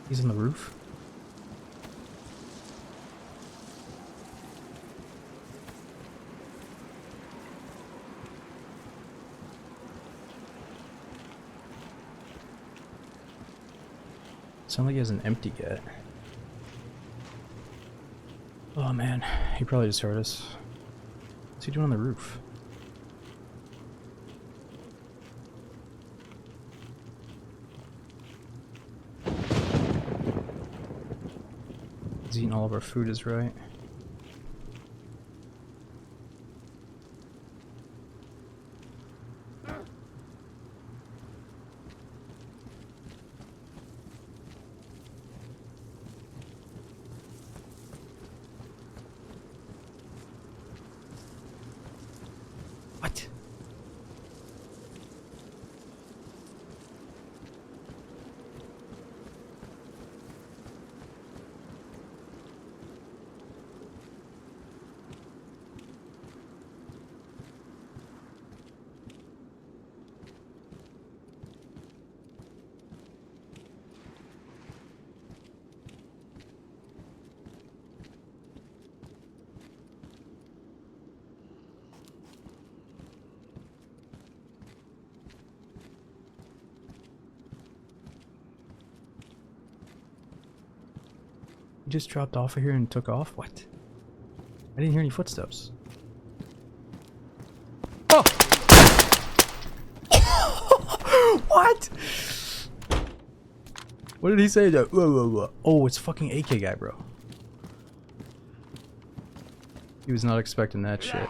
He's on the roof. Sounds like he has an empty yet. Oh man, he probably just heard us. What's he doing on the roof? He's eating all of our food is right. What? He just dropped off of here and took off? What? I didn't hear any footsteps. Oh! What? What did he say? Whoa, whoa, whoa. Oh, it's fucking AK guy, bro. He was not expecting that shit.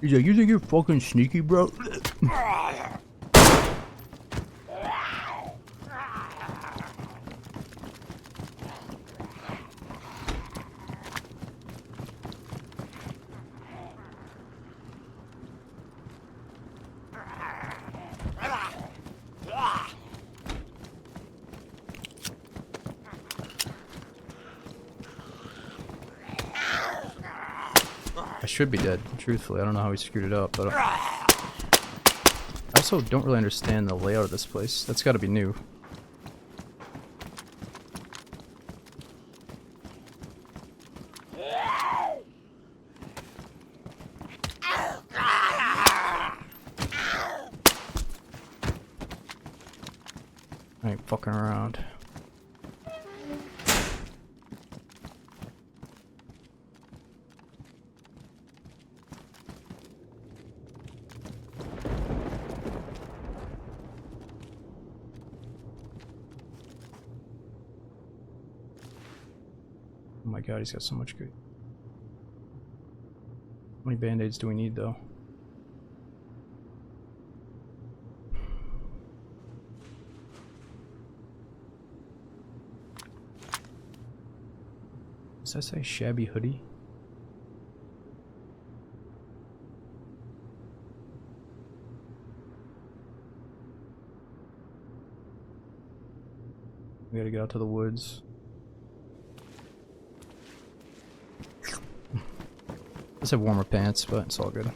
He's like, you think you're fucking sneaky, bro? I should be dead, truthfully. I don't know how he screwed it up, but I also don't really understand the layout of this place. That's gotta be new. I ain't fucking around. Oh my god, he's got so much good. How many band-aids do we need though? Does that say shabby hoodie? We gotta get out to the woods. Let's have warmer pants, but it's all good.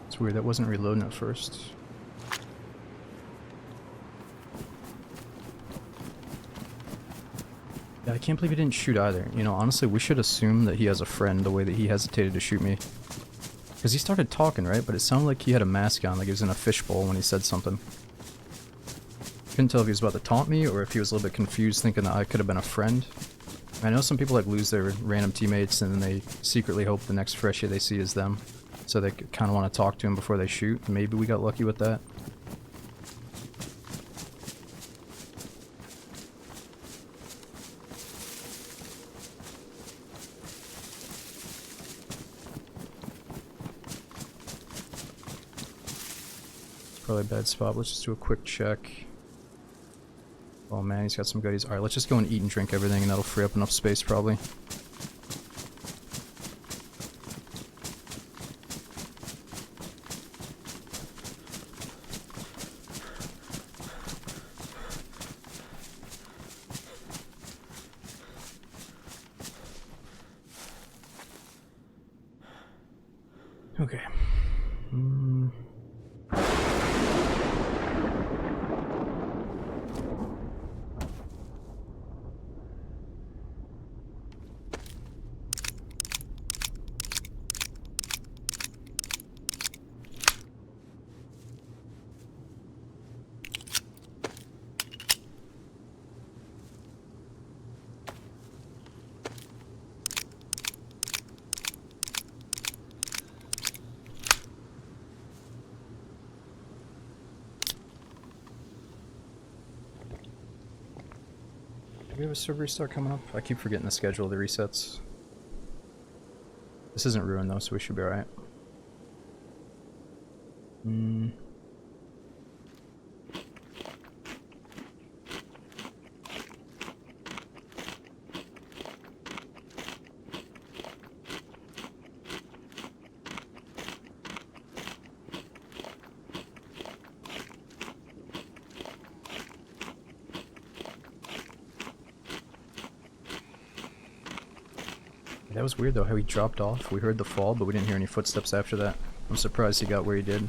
It's weird, that wasn't reloading at first. Yeah, I can't believe he didn't shoot either. You know, honestly, we should assume that he has a friend the way that he hesitated to shoot me. Because he started talking, right? But it sounded like he had a mask on, like he was in a fishbowl when he said something. Couldn't tell if he was about to taunt me or if he was a little bit confused thinking that I could have been a friend. I know some people like lose their random teammates and then they secretly hope the next freshie they see is them. So they kind of want to talk to him before they shoot. Maybe we got lucky with that. Probably a bad spot. Let's just do a quick check. Oh man, he's got some goodies. Alright, let's just go and eat and drink everything, and that'll free up enough space probably. Okay. Do we have a server restart coming up? I keep forgetting the schedule of the resets. This isn't ruined though, so we should be alright. That was weird though, how he dropped off. We heard the fall, but we didn't hear any footsteps after that. I'm surprised he got where he did.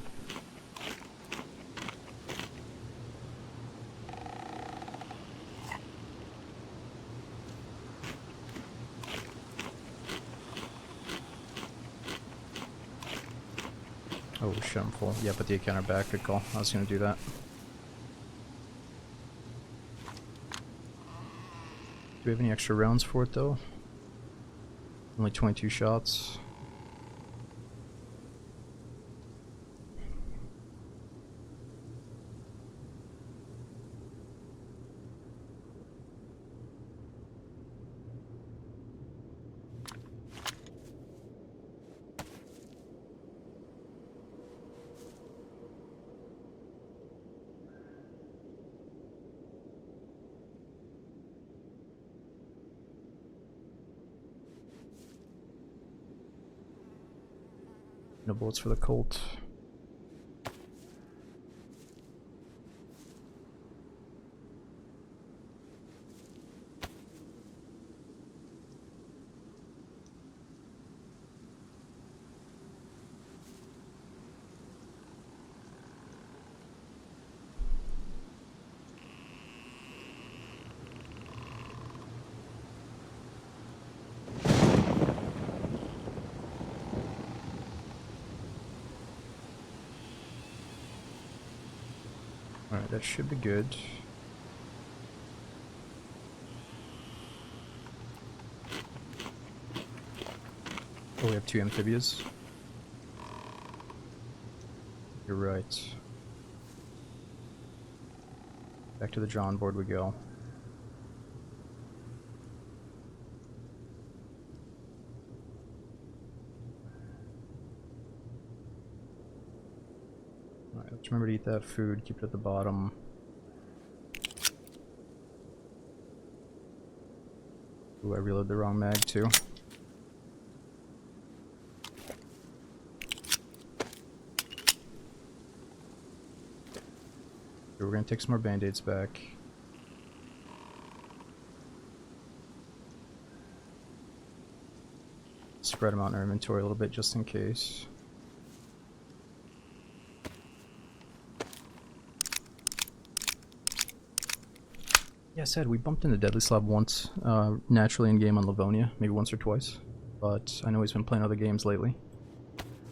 Oh shit, I'm full. Yeah, put the encounter back. Good call. I was gonna do that. Do we have any extra rounds for it though? Only 22 shots. No bullets for the Colt. Alright, that should be good. Oh, we have 2 amphibians. You're right. Back to the drawing board we go. Alright, let's remember to eat that food, keep it at the bottom. Ooh, I reloaded the wrong mag too. We're gonna take some more band-aids back. Spread them out in our inventory a little bit just in case. Yeah, I said we bumped into Deadly Slob once, naturally in game on Livonia, maybe once or twice. But I know he's been playing other games lately.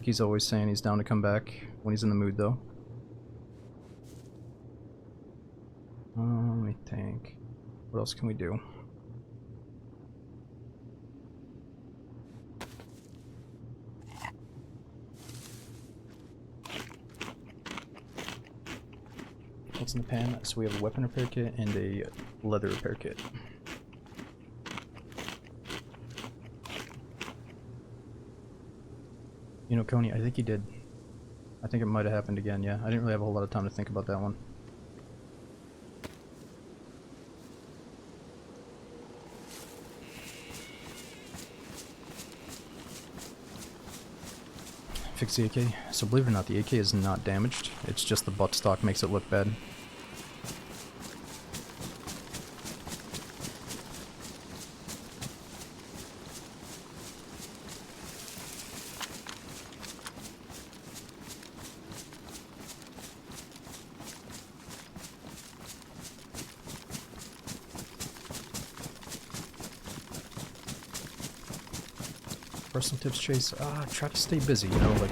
He's always saying he's down to come back when he's in the mood though. Let me think. What else can we do? What's in the pan? So we have a weapon repair kit and a leather repair kit. You know, Coney, I think he did. I think it might have happened again, yeah. I didn't really have a whole lot of time to think about that one. Fix the AK. So believe it or not, the AK is not damaged. It's just the buttstock makes it look bad. Personal tips, Chase. Try to stay busy, you know, like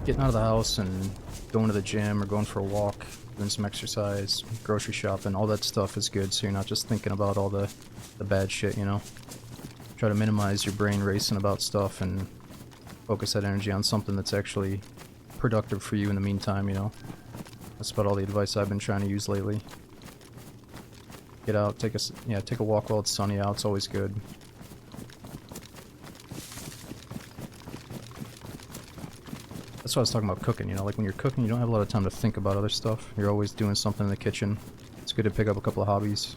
getting out of the house and going to the gym or going for a walk, doing some exercise, grocery shopping, all that stuff is good so you're not just thinking about all the bad shit, you know. Try to minimize your brain racing about stuff and focus that energy on something that's actually productive for you in the meantime, you know. That's about all the advice I've been trying to use lately. Get out, take a walk while it's sunny out, it's always good. That's what I was talking about cooking, you know, like when you're cooking you don't have a lot of time to think about other stuff. You're always doing something in the kitchen. It's good to pick up a couple of hobbies.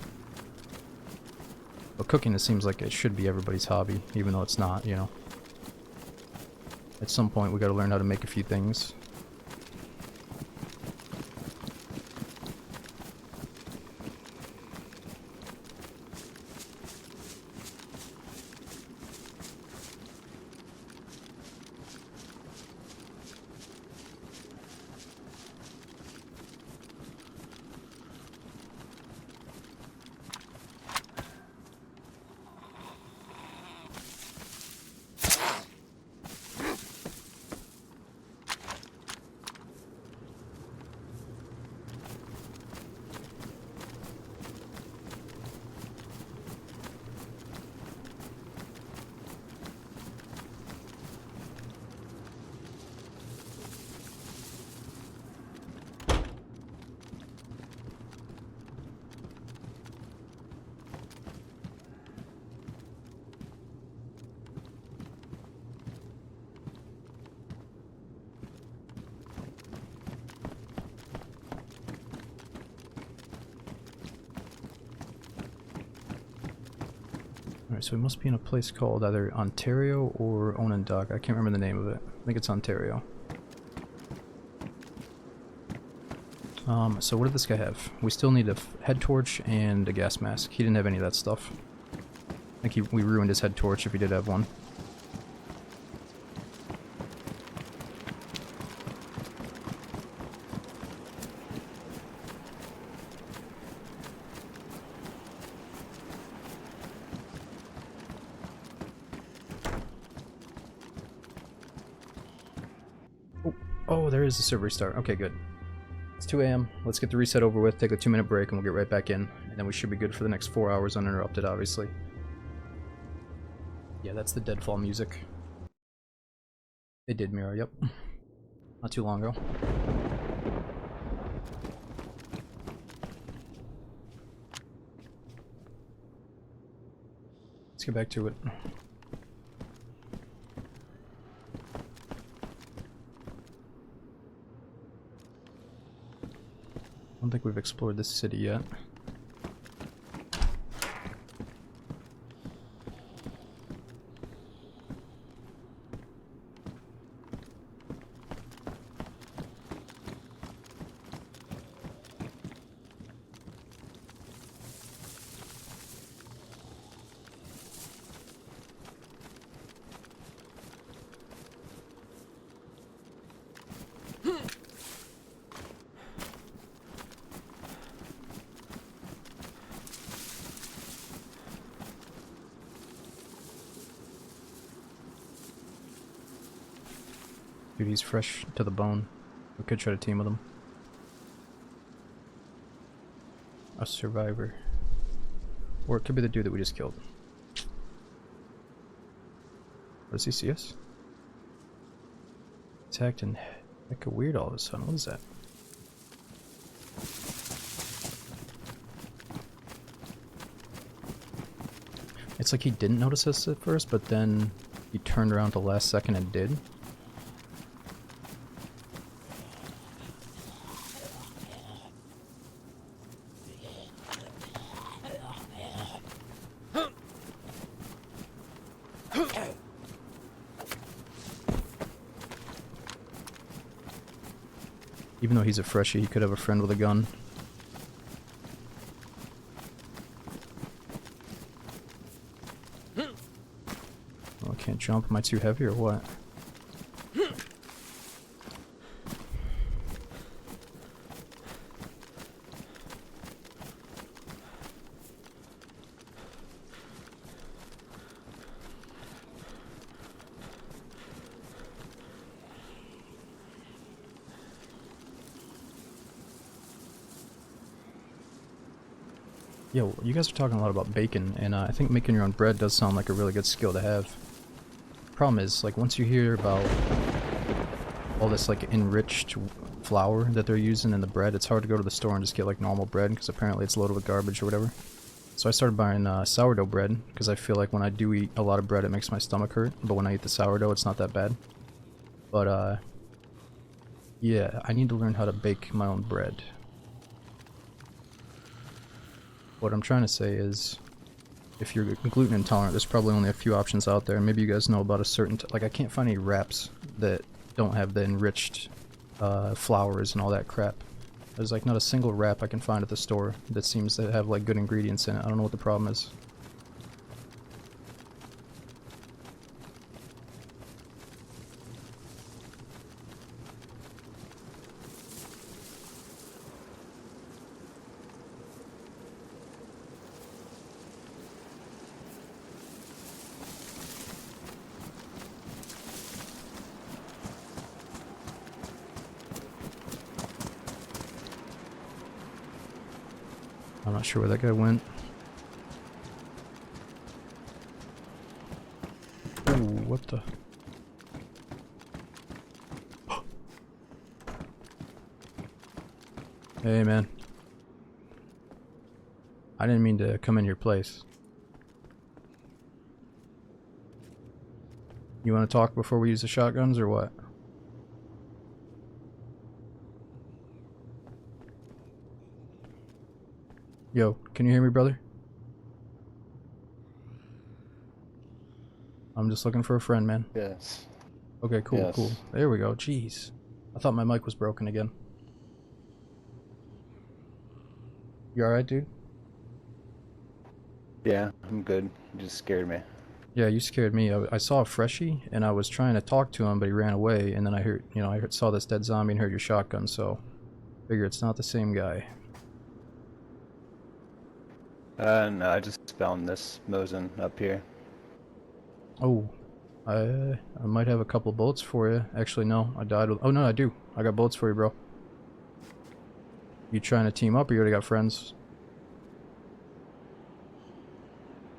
But cooking, it seems like it should be everybody's hobby, even though it's not, you know. At some point we gotta learn how to make a few things. Alright, so we must be in a place called either Ontario or Onondaga. I can't remember the name of it. I think it's Ontario. So what did this guy have? We still need a head torch and a gas mask. He didn't have any of that stuff. I think we ruined his head torch if he did have one. Oh, there is a server restart. Okay, good. It's 2 a.m. Let's get the reset over with, take a 2-minute break, and we'll get right back in. And then we should be good for the next 4 hours uninterrupted, obviously. Yeah, that's the deadfall music. They did mirror, yep. Not too long ago. Let's get back to it. I don't think we've explored this city yet. Dude, he's fresh to the bone. We could try to team with him. A survivor. Or it could be the dude that we just killed. Does he see us? Attacked and hecka weird all of a sudden. What is that? It's like he didn't notice us at first, but then he turned around at the last second and did. Even though he's a freshie, he could have a friend with a gun. Oh, I can't jump. Am I too heavy or what? Yo, you guys are talking a lot about bacon, and I think making your own bread does sound like a really good skill to have. Problem is, like, once you hear about all this, like, enriched flour that they're using in the bread, it's hard to go to the store and just get, like, normal bread, because apparently it's loaded with garbage or whatever. So I started buying sourdough bread, because I feel like when I do eat a lot of bread it makes my stomach hurt, but when I eat the sourdough it's not that bad. But, yeah, I need to learn how to bake my own bread. What I'm trying to say is, if you're gluten intolerant, there's probably only a few options out there. Maybe you guys know about a certain like, I can't find any wraps that don't have the enriched flours and all that crap. There's like not a single wrap I can find at the store that seems to have like good ingredients in it. I don't know what the problem is. I'm not sure where that guy went. Ooh, what the? Hey, man. I didn't mean to come in your place. You want to talk before we use the shotguns, or what? Yo, can you hear me, brother? I'm just looking for a friend, man. Yes. Okay, cool, Yes. cool. There we go. Jeez. I thought my mic was broken again. You alright, dude? Yeah, I'm good. You just scared me. Yeah, you scared me. I saw a freshie, and I was trying to talk to him, but he ran away, and then I heard, saw this dead zombie and heard your shotgun, so figure it's not the same guy. No, I just found this Mosin up here. Oh, I might have a couple bullets for you. Actually, no, I died with... Oh, no, I do. I got bullets for you, bro. You trying to team up, or you already got friends?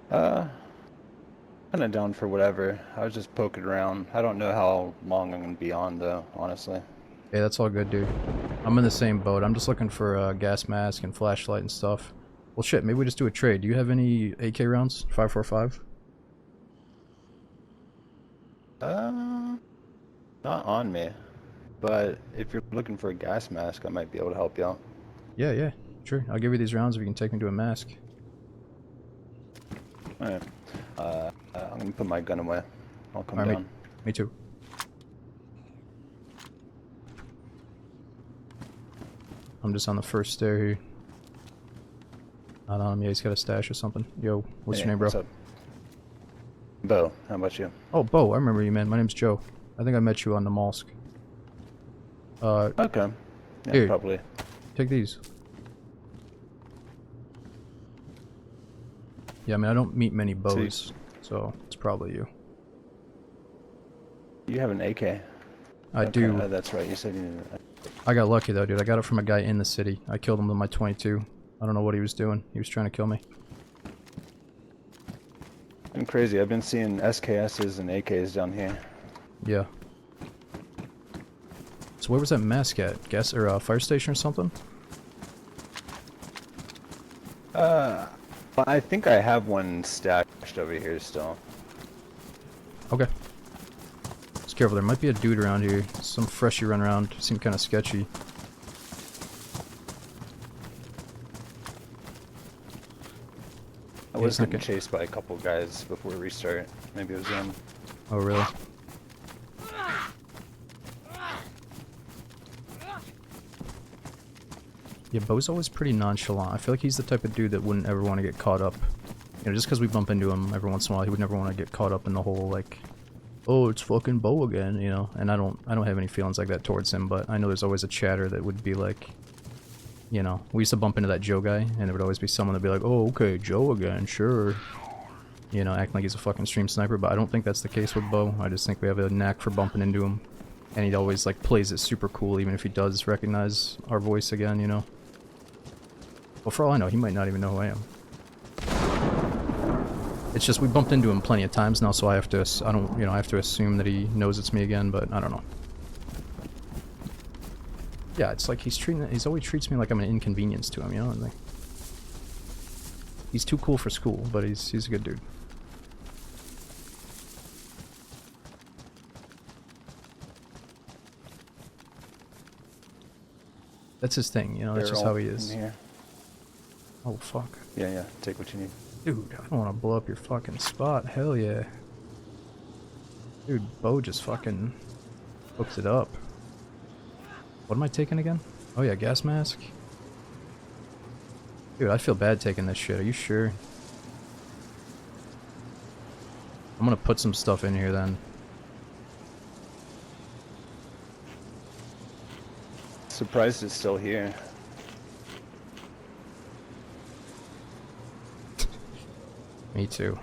Kinda down for whatever. I was just poking around. I don't know how long I'm gonna be on, though, honestly. Hey, that's all good, dude. I'm in the same boat. I'm just looking for a gas mask and flashlight and stuff. Well, shit, maybe we just do a trade. Do you have any AK rounds? 5.45? Not on me. But if you're looking for a gas mask, I might be able to help you out. Yeah, yeah, sure. I'll give you these rounds if you can take me to a mask. Alright. I'm gonna put my gun away. I'll come Alright, down. me too. I'm just on the first stair here. Not on him. Yeah, he's got a stash or something. Yo, what's your name, bro? What's up? Bo, how about you? Oh, Bo, I remember you, man. My name's Joe. I think I met you on the mosque. Okay. Yeah, here. probably. Take these. Yeah, I mean, I don't meet many Bows, so it's probably you. You have an AK. I do. That's right. You said you needed it. I got lucky though, dude. I got it from a guy in the city. I killed him with my 22. I don't know what he was doing. He was trying to kill me. Been crazy. I've been seeing SKSs and AKs down here. Yeah. So where was that mask at? Gas or fire station or something? I think I have one stashed over here still. Okay. Just careful. There might be a dude around here. Some freshie run around. Seemed kind of sketchy. I was getting chased by a couple guys before restart. Maybe it was them. Oh, really? Yeah, Bo's always pretty nonchalant. I feel like he's the type of dude that wouldn't ever want to get caught up. You know, just because we bump into him every once in a while, he would never want to get caught up in the whole, like, oh, it's fucking Bo again, you know? And I don't have any feelings like that towards him, but I know there's always a chatter that would be like, you know, we used to bump into that Joe guy, and there would always be someone that'd be like, oh, okay, Joe again, sure. You know, acting like he's a fucking stream sniper, but I don't think that's the case with Bo. I just think we have a knack for bumping into him. And he always, like, plays it super cool, even if he does recognize our voice again, you know? Well, for all I know, he might not even know who I am. It's just we bumped into him plenty of times now, so I have to, I have to assume that he knows it's me again, but I don't know. Yeah, it's like he always treats me like I'm an inconvenience to him, you know? And like, he's too cool for school, but he's a good dude. That's his thing, you know, that's just how he is. Oh, fuck. Yeah, take what you need. Dude, I don't want to blow up your fucking spot. Hell yeah. Dude, Bo just fucking hooked it up. What am I taking again? Oh yeah, gas mask. Dude, I feel bad taking this shit. Are you sure? I'm gonna put some stuff in here then. Surprised it's still here. Me too.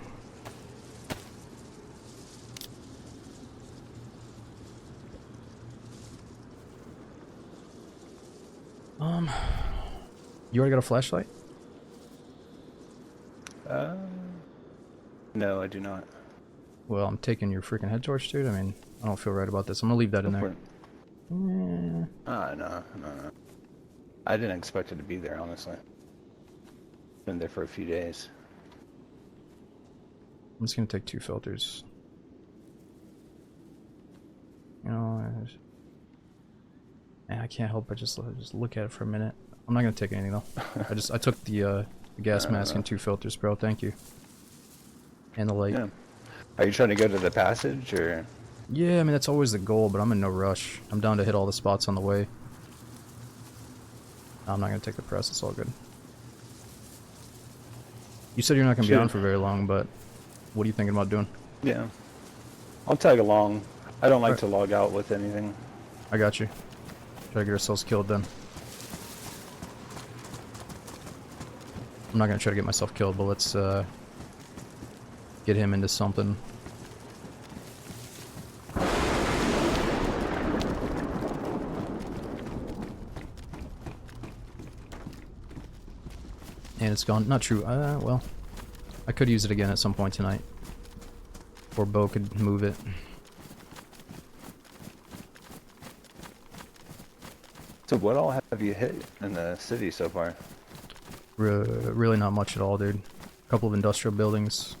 You already got a flashlight? No, I do not. Well, I'm taking your freaking head torch, dude. I mean, I don't feel right about this. I'm gonna leave that in there. No. I didn't expect it to be there, honestly. Been there for a few days. I'm just gonna take 2 filters. You know, I can't help but just look at it for a minute. I'm not gonna take anything though. I took the gas mask and 2 filters, bro. Thank you. And the light. Yeah. Are you trying to go to the passage, or? Yeah, I mean that's always the goal, but I'm in no rush. I'm down to hit all the spots on the way. I'm not gonna take the press. It's all good. You said you're not gonna be on for very long, but what are you thinking about doing? Yeah, I'll tag along. I don't like to log out with anything. I got you. Try to get ourselves killed then. I'm not gonna try to get myself killed, but let's get him into something. And it's gone. Not true. Well, I could use it again at some point tonight. Or Bo could move it. So what all have you hit in the city so far? Really not much at all, dude. A couple of industrial buildings.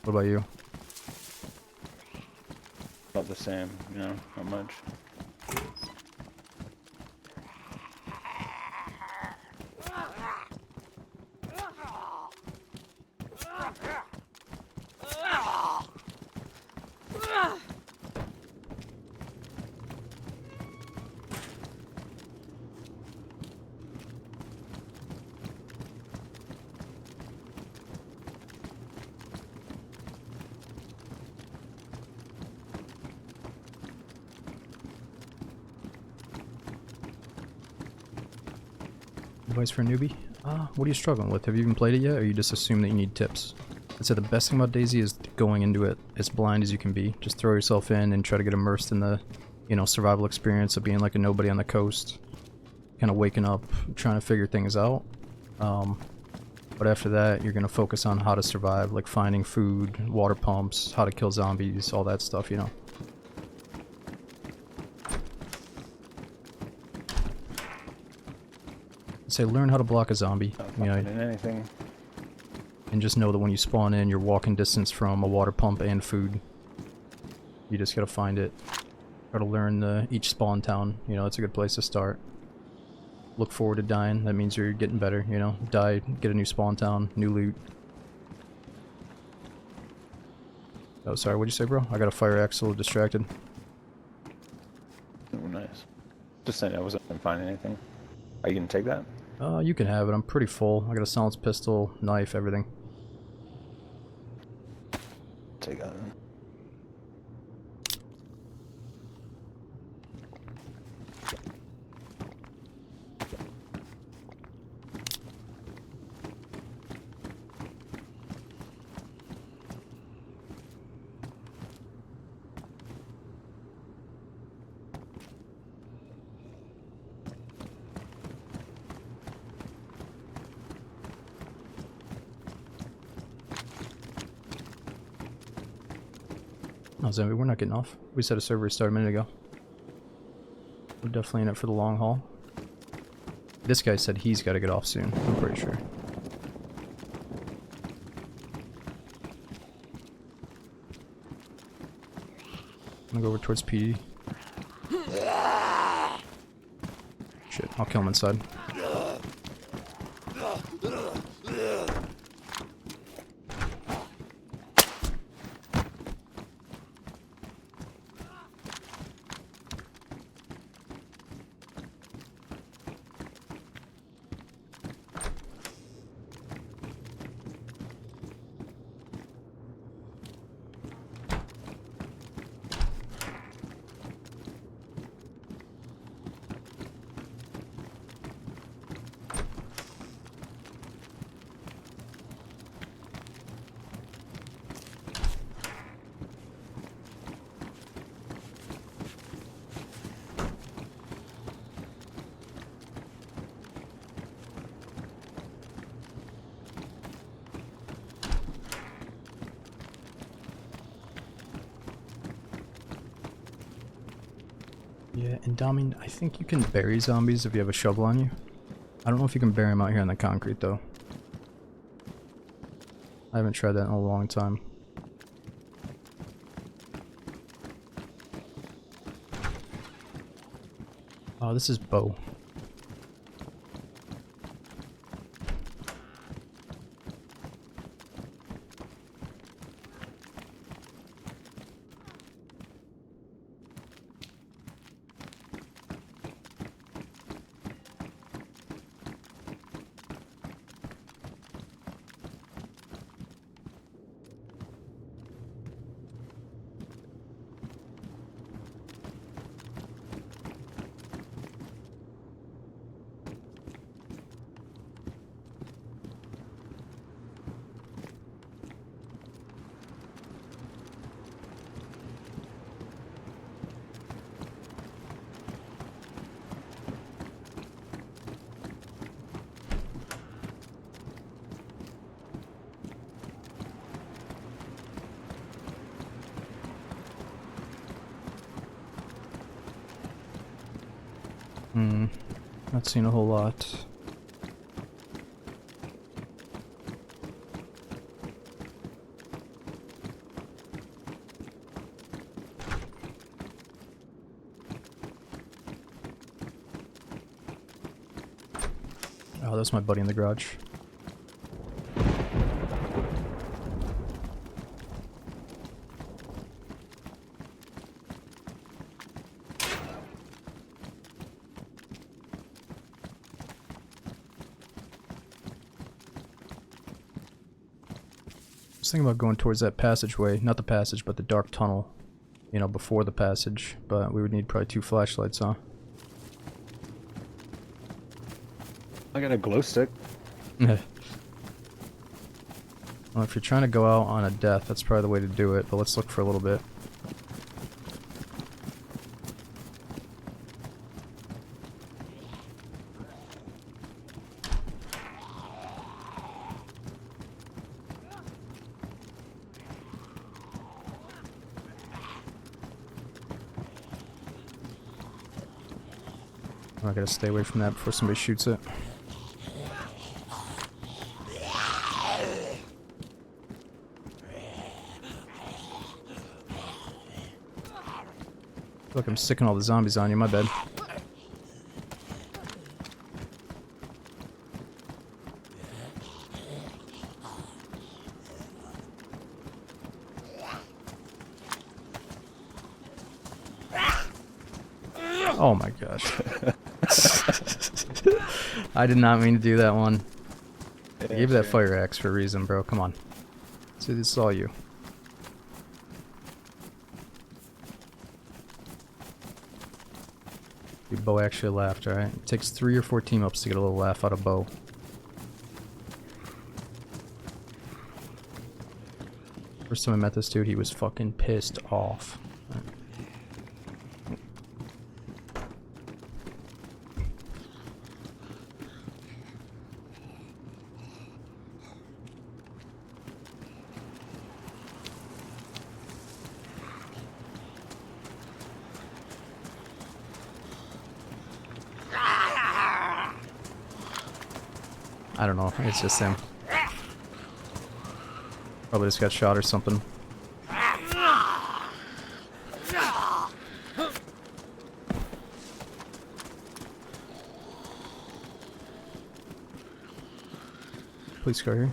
What about you? About the same, you know, not much. Advice for a newbie? What are you struggling with? Have you even played it yet, or you just assume that you need tips? I'd say the best thing about DayZ is going into it as blind as you can be. Just throw yourself in and try to get immersed in the, you know, survival experience of being like a nobody on the coast. Kind of waking up, trying to figure things out. But after that, you're going to focus on how to survive, like finding food, water pumps, how to kill zombies, all that stuff, you know. Say learn how to block a zombie, you know, anything. And just know that when you spawn in, you're walking distance from a water pump and food. You just gotta find it. Gotta learn each spawn town, you know, it's a good place to start. Look forward to dying, that means you're getting better, you know. Die, get a new spawn town, new loot. Oh, sorry, what'd you say, bro? I got a fire axe, a little distracted. Oh, nice. Just saying I wasn't gonna find anything. Are you gonna take that? You can have it. I'm pretty full. I got a silenced pistol, knife, everything. Take that. No, Zombie, we're not getting off. We said a server restart a minute ago. We're definitely in it for the long haul. This guy said he's got to get off soon. I'm pretty sure. I'm gonna go over towards PD. Shit, I'll kill him inside. Yeah, and Dami, I think you can bury zombies if you have a shovel on you. I don't know if you can bury them out here on the concrete, though. I haven't tried that in a long time. Oh, this is Bo. Not seen a whole lot. Oh, that's my buddy in the garage. I was thinking about going towards that passageway, not the passage, but the dark tunnel, you know, before the passage, but we would need probably 2 flashlights, huh? I got a glow stick. Well, if you're trying to go out on a death, that's probably the way to do it, but let's look for a little bit. I gotta stay away from that before somebody shoots it. Look, I'm sticking all the zombies on you, my bad. Oh my gosh. I did not mean to do that one. I Yeah, gave you that sure. fire axe for a reason, bro. Come on. See, this is all you. Your bow actually laughed, alright? It takes 3 or 4 team ups to get a little laugh out of bow. First time I met this dude, he was fucking pissed off. I don't know, it's just him. Probably just got shot or something. Police car here.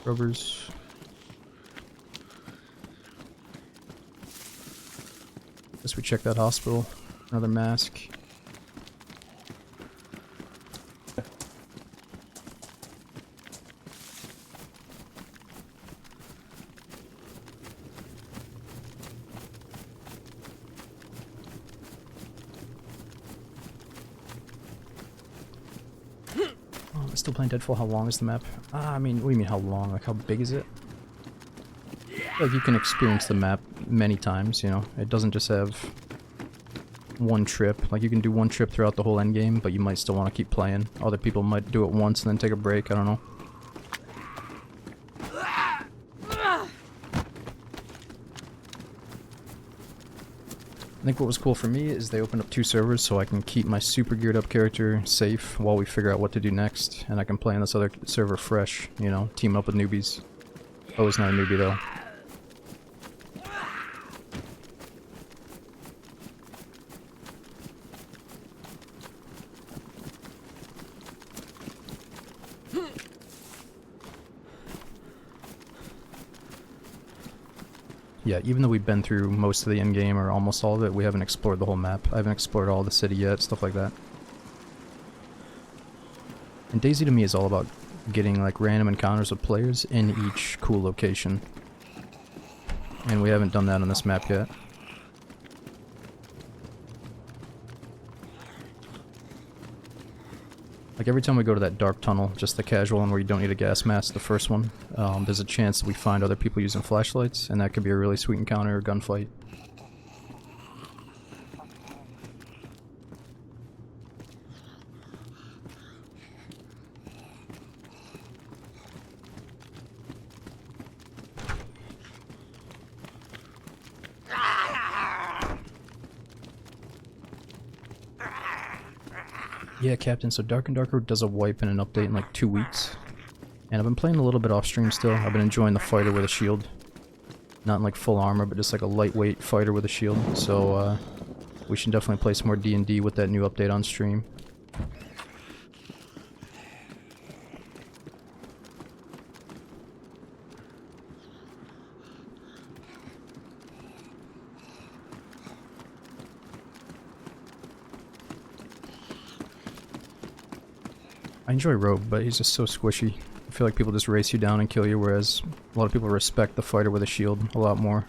Rubbers. Guess we check that hospital. Another mask. Oh, I'm still playing Deadfall. How long is the map? I mean, what do you mean how long? Like how big is it? Like you can experience the map many times, you know. It doesn't just have one trip. Like you can do one trip throughout the whole end game, but you might still want to keep playing. Other people might do it once and then take a break. I don't know. I think what was cool for me is they opened up 2 servers so I can keep my super geared up character safe while we figure out what to do next, and I can play on this other server fresh, you know, team up with newbies. Oh, he's not a newbie though. Yeah, even though we've been through most of the end game or almost all of it, we haven't explored the whole map. I haven't explored all the city yet, stuff like that. And DayZ to me is all about getting like random encounters with players in each cool location. And we haven't done that on this map yet. Like every time we go to that dark tunnel, just the casual one where you don't need a gas mask, the first one, there's a chance that we find other people using flashlights, and that could be a really sweet encounter or gunfight. Yeah, Captain, so Dark and Darker does a wipe and an update in like 2 weeks. And I've been playing a little bit off stream still. I've been enjoying the fighter with a shield. Not in like full armor, but just like a lightweight fighter with a shield. So we should definitely play some more D&D with that new update on stream. I enjoy Rogue, but he's just so squishy. I feel like people just race you down and kill you, whereas a lot of people respect the fighter with a shield a lot more.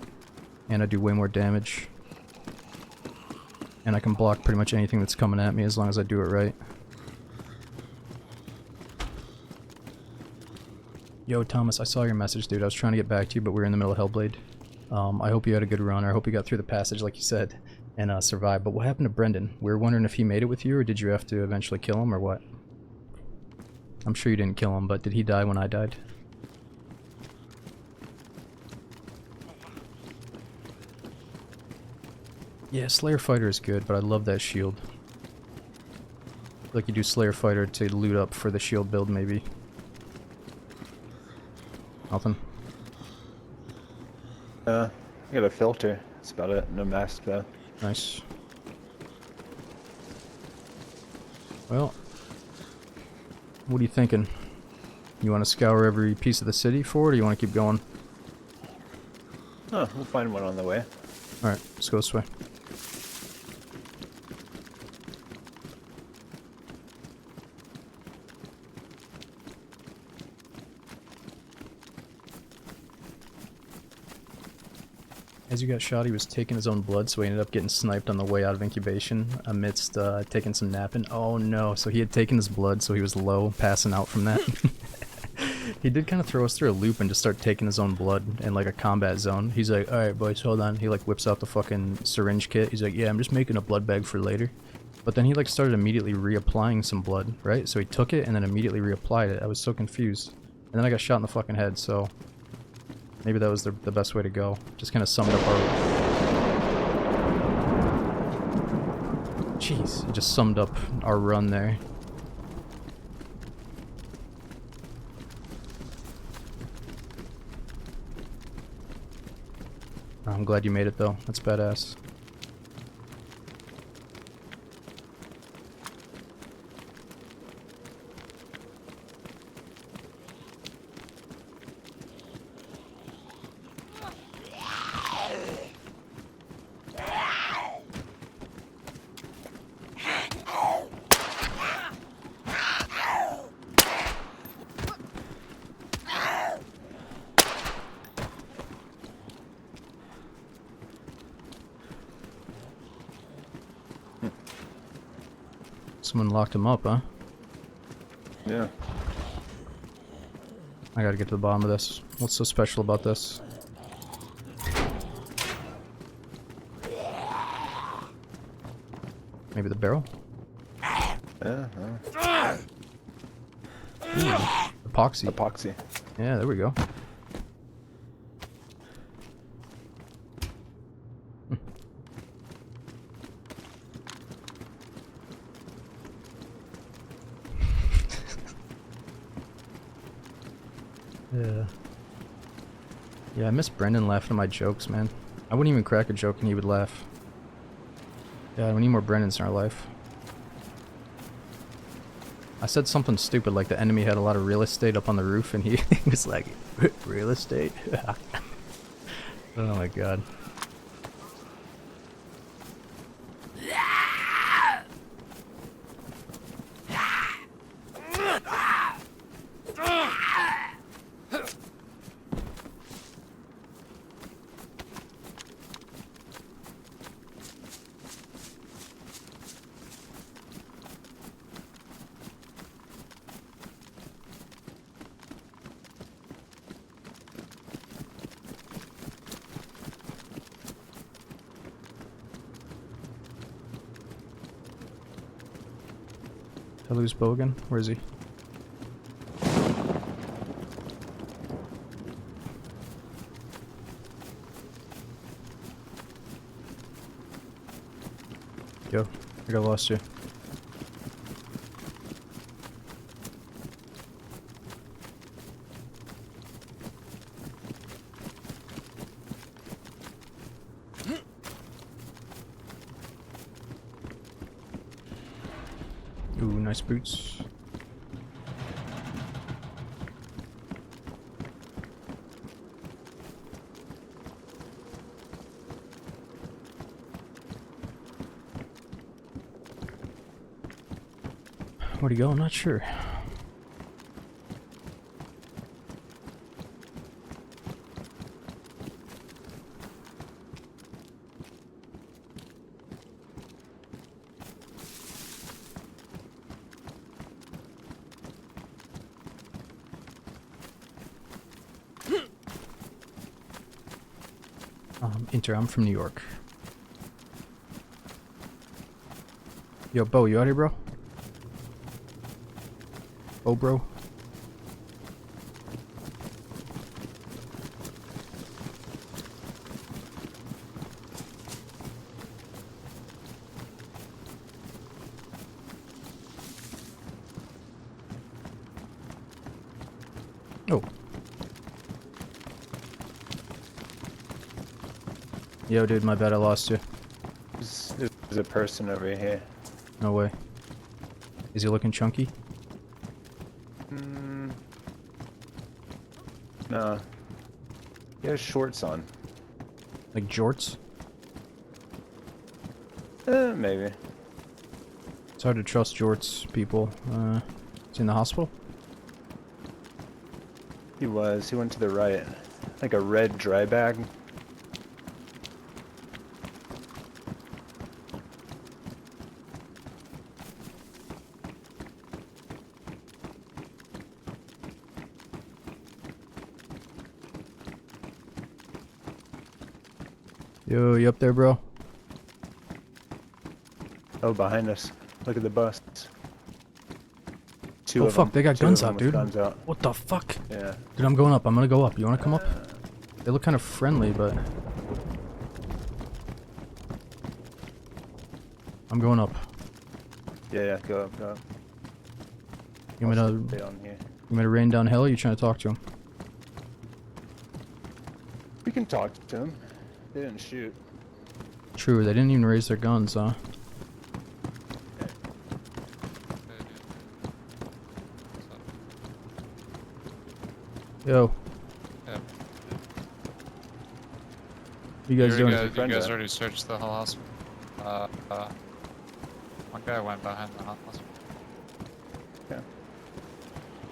And I do way more damage. And I can block pretty much anything that's coming at me as long as I do it right. Yo, Thomas, I saw your message, dude. I was trying to get back to you, but we were in the middle of Hellblade. I hope you had a good run, or I hope you got through the passage like you said, and survived. But what happened to Brendan? We were wondering if he made it with you, or did you have to eventually kill him, or what? I'm sure you didn't kill him, but did he die when I died? Yeah, Slayer Fighter is good, but I love that shield. Like you do Slayer Fighter to loot up for the shield build, maybe. Nothing. I got a filter. That's about it. No mask though. Nice. Well, what are you thinking? You want to scour every piece of the city for it, or do you want to keep going? Oh, we'll find one on the way. Alright, let's go this way. As you got shot, he was taking his own blood, so he ended up getting sniped on the way out of incubation amidst taking some napping. Oh no, so he had taken his blood, so he was low, passing out from that. He did kind of throw us through a loop and just start taking his own blood in like a combat zone. He's like, alright boys, hold on. He like whips out the fucking syringe kit. He's like, yeah, I'm just making a blood bag for later. But then he like started immediately reapplying some blood, right? So he took it and then immediately reapplied it. I was so confused. And then I got shot in the fucking head, so... maybe that was the best way to go. Just kind of summed up our... jeez, it just summed up our run there. I'm glad you made it though. That's badass. Someone locked him up, huh? Yeah. I gotta get to the bottom of this. What's so special about this? Maybe the barrel? Yeah. Ooh, epoxy. Epoxy. Yeah, there we go. Yeah. Yeah, I miss Brendan laughing at my jokes, man. I wouldn't even crack a joke and he would laugh. Yeah, we need more Brendans in our life. I said something stupid like the enemy had a lot of real estate up on the roof and he was like, real estate? Oh my god. Did I lose Bo again? Where is he? Yo, I think I lost you. Ooh, nice boots. Where'd he go? I'm not sure. Inter, I'm from New York. Yo, Bo, you out here, bro? Oh, bro. Oh. Yo, dude, my bad, I lost you. There's a person over here. No way. Is he looking chunky? No. He has shorts on. Like jorts? Maybe. It's hard to trust jorts people. Is he in the hospital? He was. He went to the right. Like a red dry bag. Yo, you up there, bro? Oh, behind us. Look at the bus. Two Oh of fuck, them. they got Two guns of out, them with dude. Guns out. What the fuck? Yeah. Dude, I'm going up. I'm gonna go up. You wanna come up? They look kind of friendly, but... I'm going up. Yeah, go up, go up. You want me to, Stay on here. you want me to rain down hell, or you trying to talk to him? We can talk to him. They didn't shoot. True, they didn't even raise their guns, huh? Yo. Yep. What you guys doing? You guys already searched the whole hospital. One guy went behind the hospital. Yeah.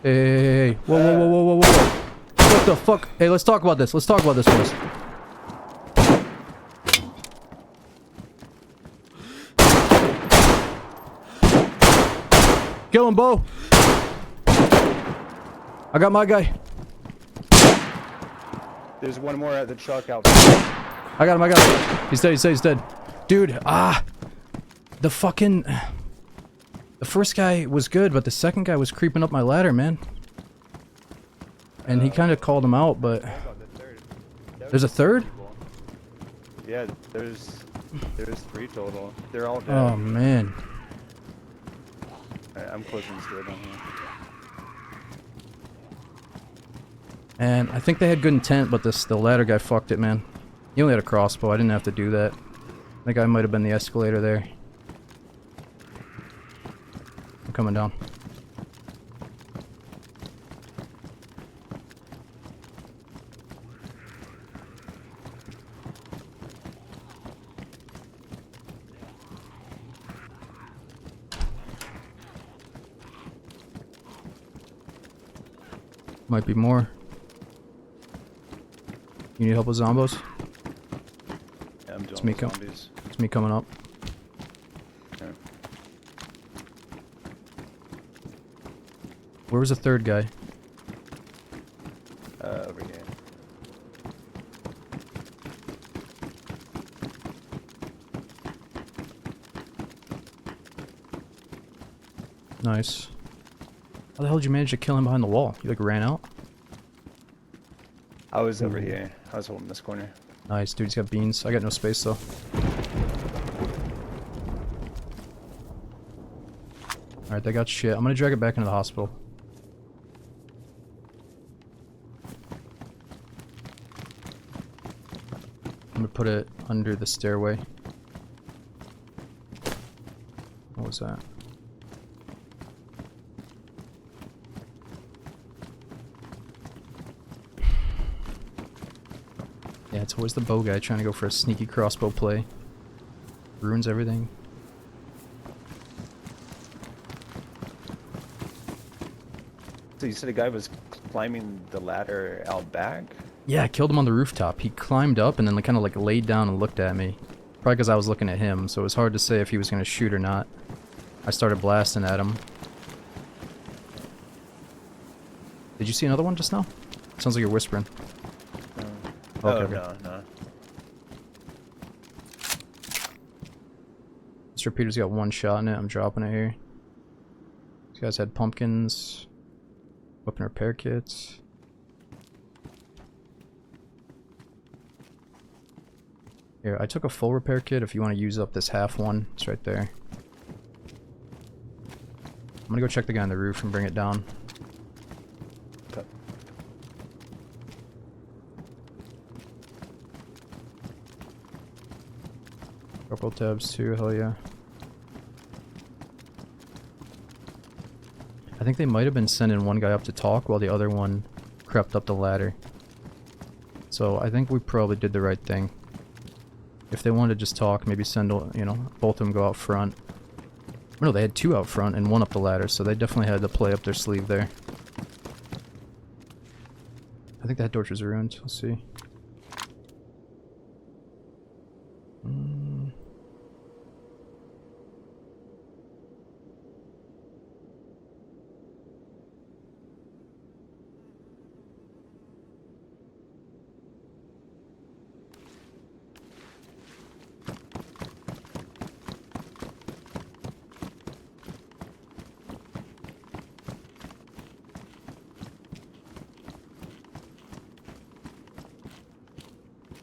Hey. Whoa. What the fuck? Hey, let's talk about this. Let's talk about this first. Kill him, Bo. I got my guy. There's one more at the truck out. I got him. He's dead. Dude, the fucking... The first guy was good, but the second guy was creeping up my ladder, man. And he kind of called him out, but... There's a third? Yeah, there's 3 total. They're all dead. Oh, man. Alright, I'm closing this door down here. And I think they had good intent, but the ladder guy fucked it, man. He only had a crossbow. I didn't have to do that. That guy might have been the escalator there. I'm coming down. Might be more. You need help with zombos? Yeah, I'm It's dealing me, with zombies. It's me coming up. Okay. Where was the third guy? Over here. Nice. How the hell did you manage to kill him behind the wall? You like ran out? I was over here. I was holding this corner. Nice, dude. He's got beans. I got no space though. Alright, they got shit. I'm gonna drag it back into the hospital. I'm gonna put it under the stairway. What was that? Yeah, it's always the bow guy trying to go for a sneaky crossbow play. Ruins everything. So you said a guy was climbing the ladder out back? Yeah, I killed him on the rooftop. He climbed up and then kind of like laid down and looked at me. Probably because I was looking at him, so it was hard to say if he was going to shoot or not. I started blasting at him. Did you see another one just now? Sounds like you're whispering. Okay. No. This repeater's got one shot in it. I'm dropping it here. These guys had pumpkins. Weapon repair kits. Here, I took a full repair kit if you want to use up this half one. It's right there. I'm gonna go check the guy on the roof and bring it down. Okay. Couple tabs too, hell yeah. I think they might have been sending one guy up to talk while the other one crept up the ladder. So I think we probably did the right thing. If they wanted to just talk, maybe send, you know, both of them go out front. No, they had two out front and one up the ladder, so they definitely had to play up their sleeve there. I think that torch is ruined. Let's see.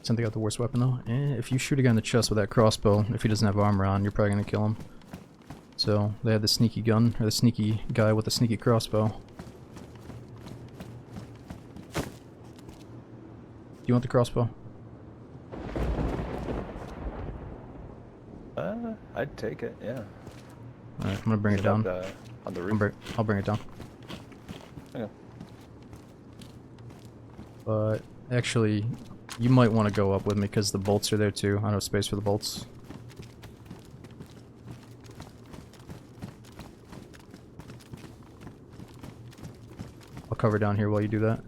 Something got the worst weapon though. If you shoot a guy in the chest with that crossbow, if he doesn't have armor on, you're probably gonna kill him. So they had the sneaky gun, or the sneaky guy with the sneaky crossbow. Do you want the crossbow? I'd take it, yeah. Alright, I'm gonna bring it down. On the roof. I'll bring it down. Okay. But actually, you might want to go up with me because the bolts are there too. I don't have space for the bolts. I'll cover down here while you do that.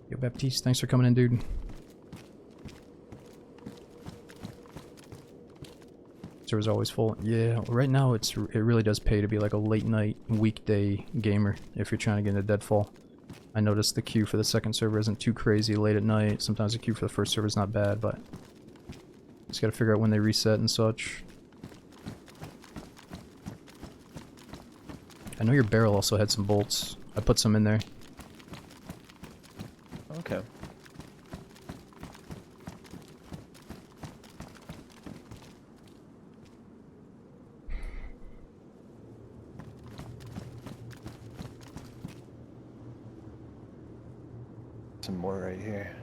Yo, Baptiste, thanks for coming in, dude. Server's always full. Yeah, right now it really does pay to be like a late night weekday gamer if you're trying to get into Deadfall. I noticed the queue for the second server isn't too crazy late at night. Sometimes the queue for the first server is not bad, but just gotta figure out when they reset and such. I know your barrel also had some bolts. I put some in there. Okay. Some more right here.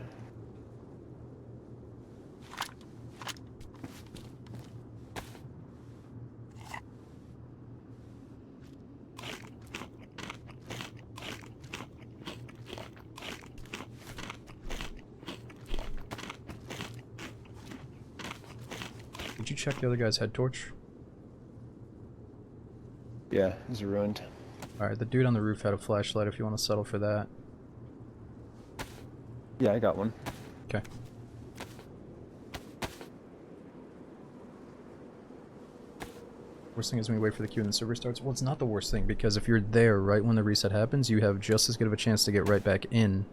Did you check the other guy's head torch? Yeah, it's ruined. Alright, the dude on the roof had a flashlight if you want to settle for that. Yeah, I got one. Okay. Worst thing is when we wait for the queue and the server starts. Well, it's not the worst thing, because if you're there right when the reset happens, you have just as good of a chance to get right back in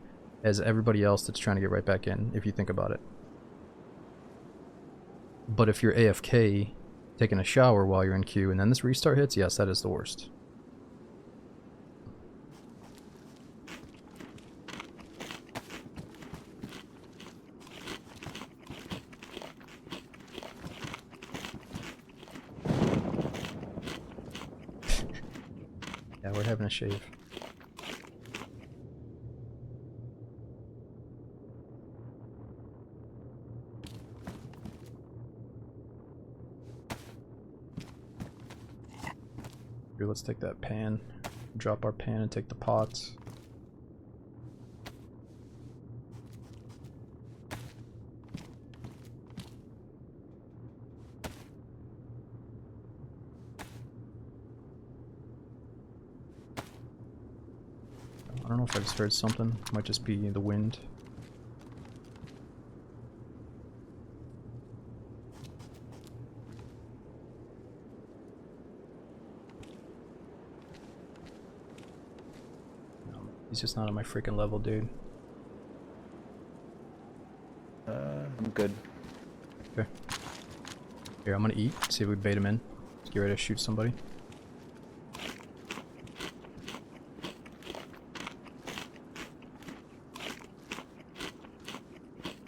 as everybody else that's trying to get right back in, if you think about it. But if you're AFK, taking a shower while you're in queue, and then this restart hits, yes, that is the worst. Yeah, we're having a shave. Here, let's take that pan, drop our pan and take the pots. I don't know if I just heard something. Might just be the wind. He's just not on my freaking level, dude. I'm good. Okay. Here, I'm gonna eat, see if we bait him in. Let's get ready to shoot somebody.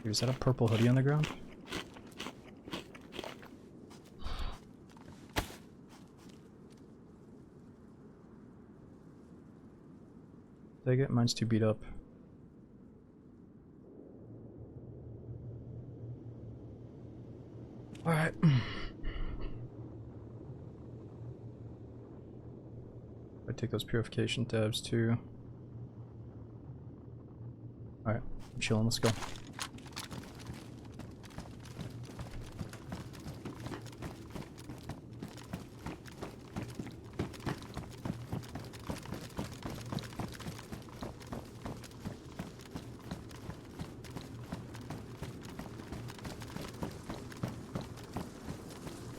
Dude, is that a purple hoodie on the ground? Did I get? Mine's too beat up. Alright. I take those purification tabs too. I'm chilling, let's go.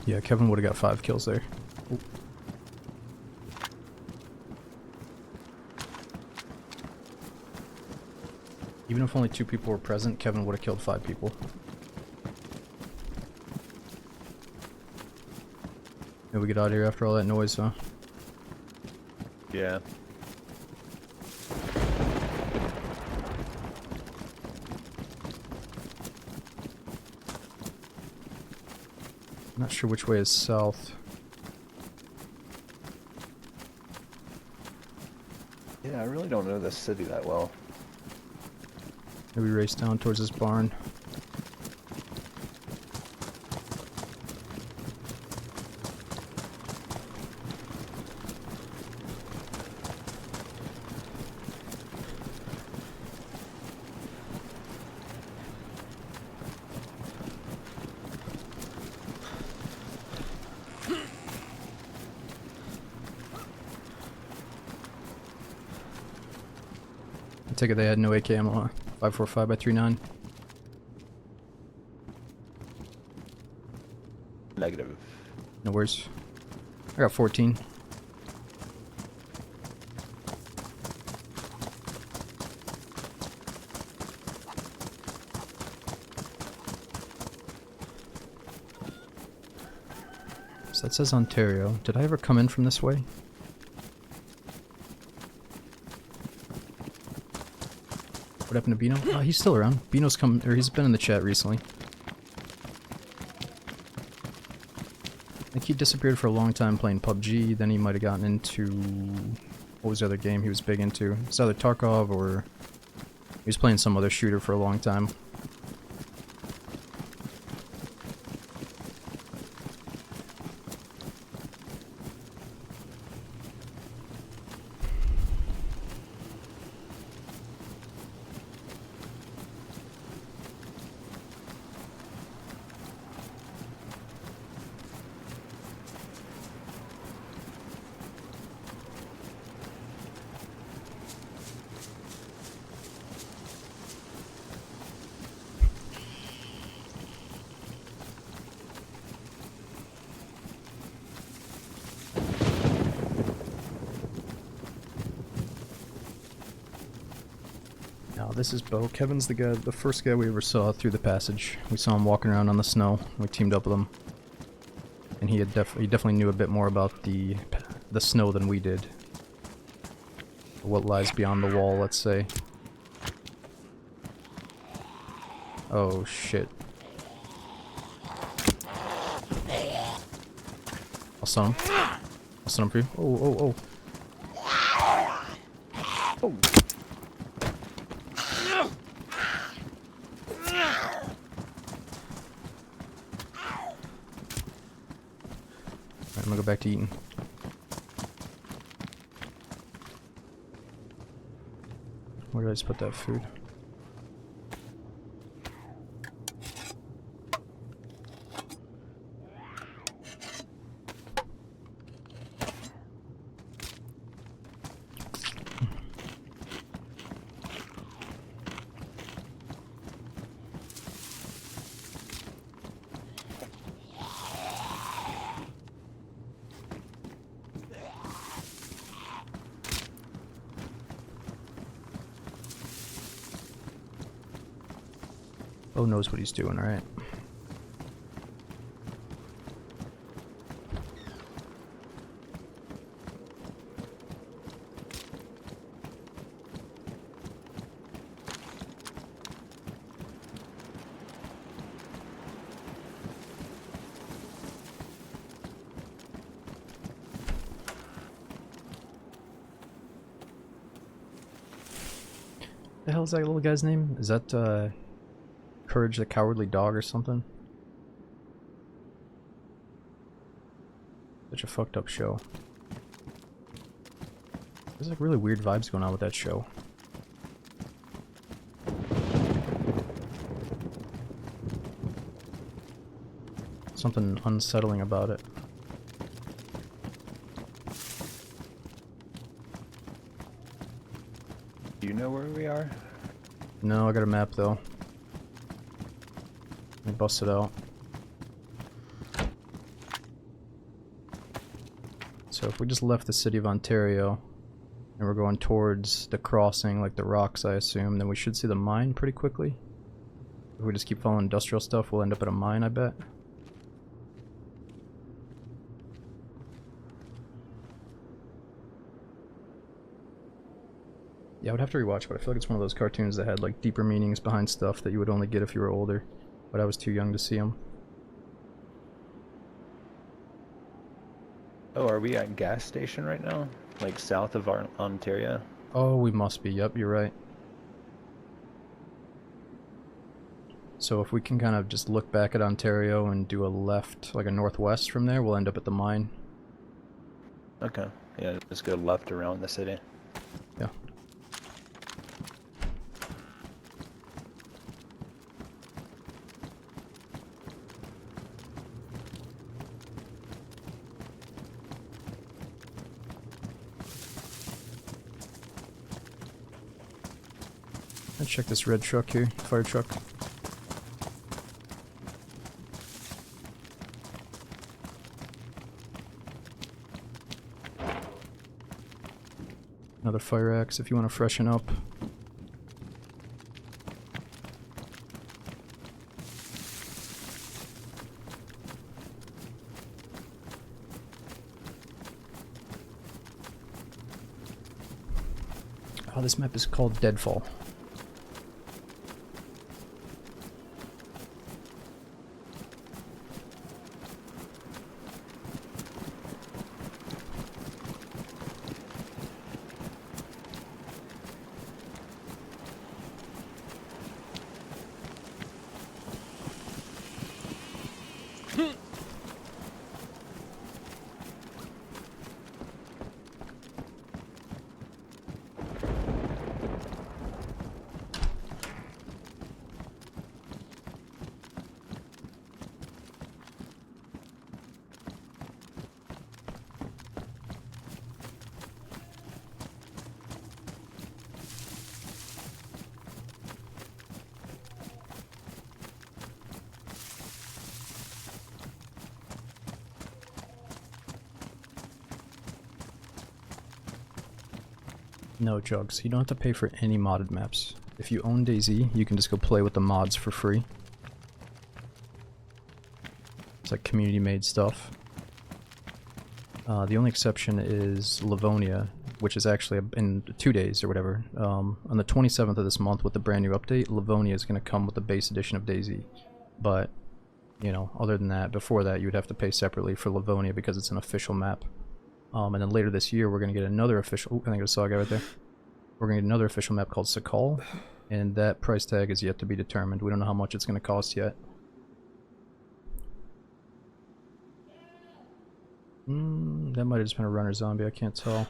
Yeah, Kevin would have got 5 kills there. Ooh. Even if only 2 people were present, Kevin would have killed 5 people. Yeah, we get out of here after all that noise, huh? Yeah. Not sure which way is south. Yeah, I really don't know this city that well. Maybe race down towards this barn. I take it they had no AK ammo, huh? 545 by 39. Negative. No worries. I got 14. So that says Ontario. Did I ever come in from this way? What happened to Bino? Oh, he's still around. Bino's come, or he's been in the chat recently. I think he disappeared for a long time playing PUBG, then he might have gotten into... What was the other game he was big into? It's either Tarkov or... He was playing some other shooter for a long time. Now this is Bo. Kevin's the guy, the first guy we ever saw through the passage. We saw him walking around on the snow. We teamed up with him, and he definitely knew a bit more about the snow than we did. What lies beyond the wall, let's say. Oh shit! I'll stun him. I'll stun him for you. Oh oh oh! Oh. I'm gonna go back to eating. Where did I just put that food? Bo knows what he's doing, alright. The hell is that little guy's name? Is that, Courage the Cowardly Dog or something? Such a fucked up show. There's like really weird vibes going on with that show. Something unsettling about it. Do you know where we are? No, I got a map though. Let me bust it out. So if we just left the city of Ontario and we're going towards the crossing, like the rocks I assume, then we should see the mine pretty quickly. If we just keep following industrial stuff, we'll end up at a mine, I bet. Yeah, I would have to rewatch, but I feel like it's one of those cartoons that had like deeper meanings behind stuff that you would only get if you were older. But I was too young to see them. Oh, are we at gas station right now? Like south of our Ontario? Oh, we must be. Yep, you're right. So if we can kind of just look back at Ontario and do a left, like a northwest from there, we'll end up at the mine. Okay. Yeah, just go left around the city. Yeah. Let's check this red truck here, fire truck. Another fire axe if you want to freshen up. Oh, this map is called Deadfall. No, Jugs. You don't have to pay for any modded maps. If you own DayZ, you can just go play with the mods for free. It's like community-made stuff. The only exception is Livonia, which is actually in 2 days or whatever. On the 27th of this month with the brand new update, Livonia is going to come with the base edition of DayZ. But, you know, other than that, before that, you would have to pay separately for Livonia because it's an official map. And then later this year, we're going to get another official... I think I saw a guy right there. We're going to get another official map called Sakal, and that price tag is yet to be determined. We don't know how much it's going to cost yet. That might have just been a runner zombie, I can't tell.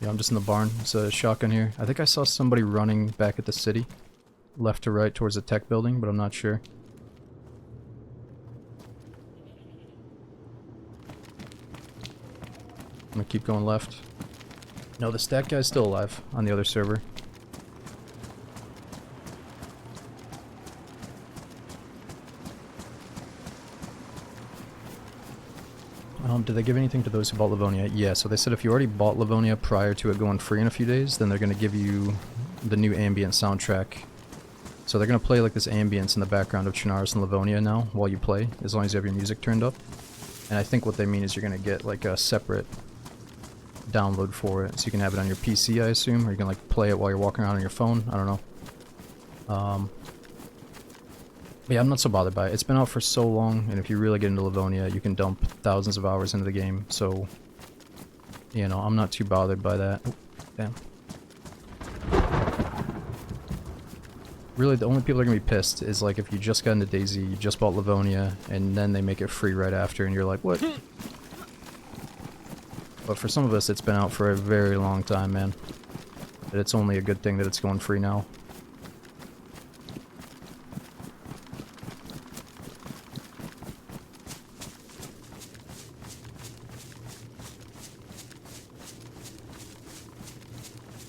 Yeah, I'm just in the barn. It's a shotgun here. I think I saw somebody running back at the city. Left to right towards the tech building, but I'm not sure. I'm gonna keep going left. No, the stat guy's still alive on the other server. Did they give anything to those who bought Livonia? Yeah, so they said if you already bought Livonia prior to it going free in a few days, then they're gonna give you the new ambient soundtrack. So they're going to play like this ambience in the background of Chernarus and Livonia now while you play, as long as you have your music turned up. And I think what they mean is you're going to get like a separate download for it, so you can have it on your PC, I assume, or you can like play it while you're walking around on your phone. I don't know. But yeah, I'm not so bothered by it. It's been out for so long, and if you really get into Livonia, you can dump thousands of hours into the game. So, you know, I'm not too bothered by that. Oh, damn. Really, the only people that are going to be pissed is like if you just got into DayZ, you just bought Livonia, and then they make it free right after, and you're like, what? But for some of us, it's been out for a very long time, man. And it's only a good thing that it's going free now.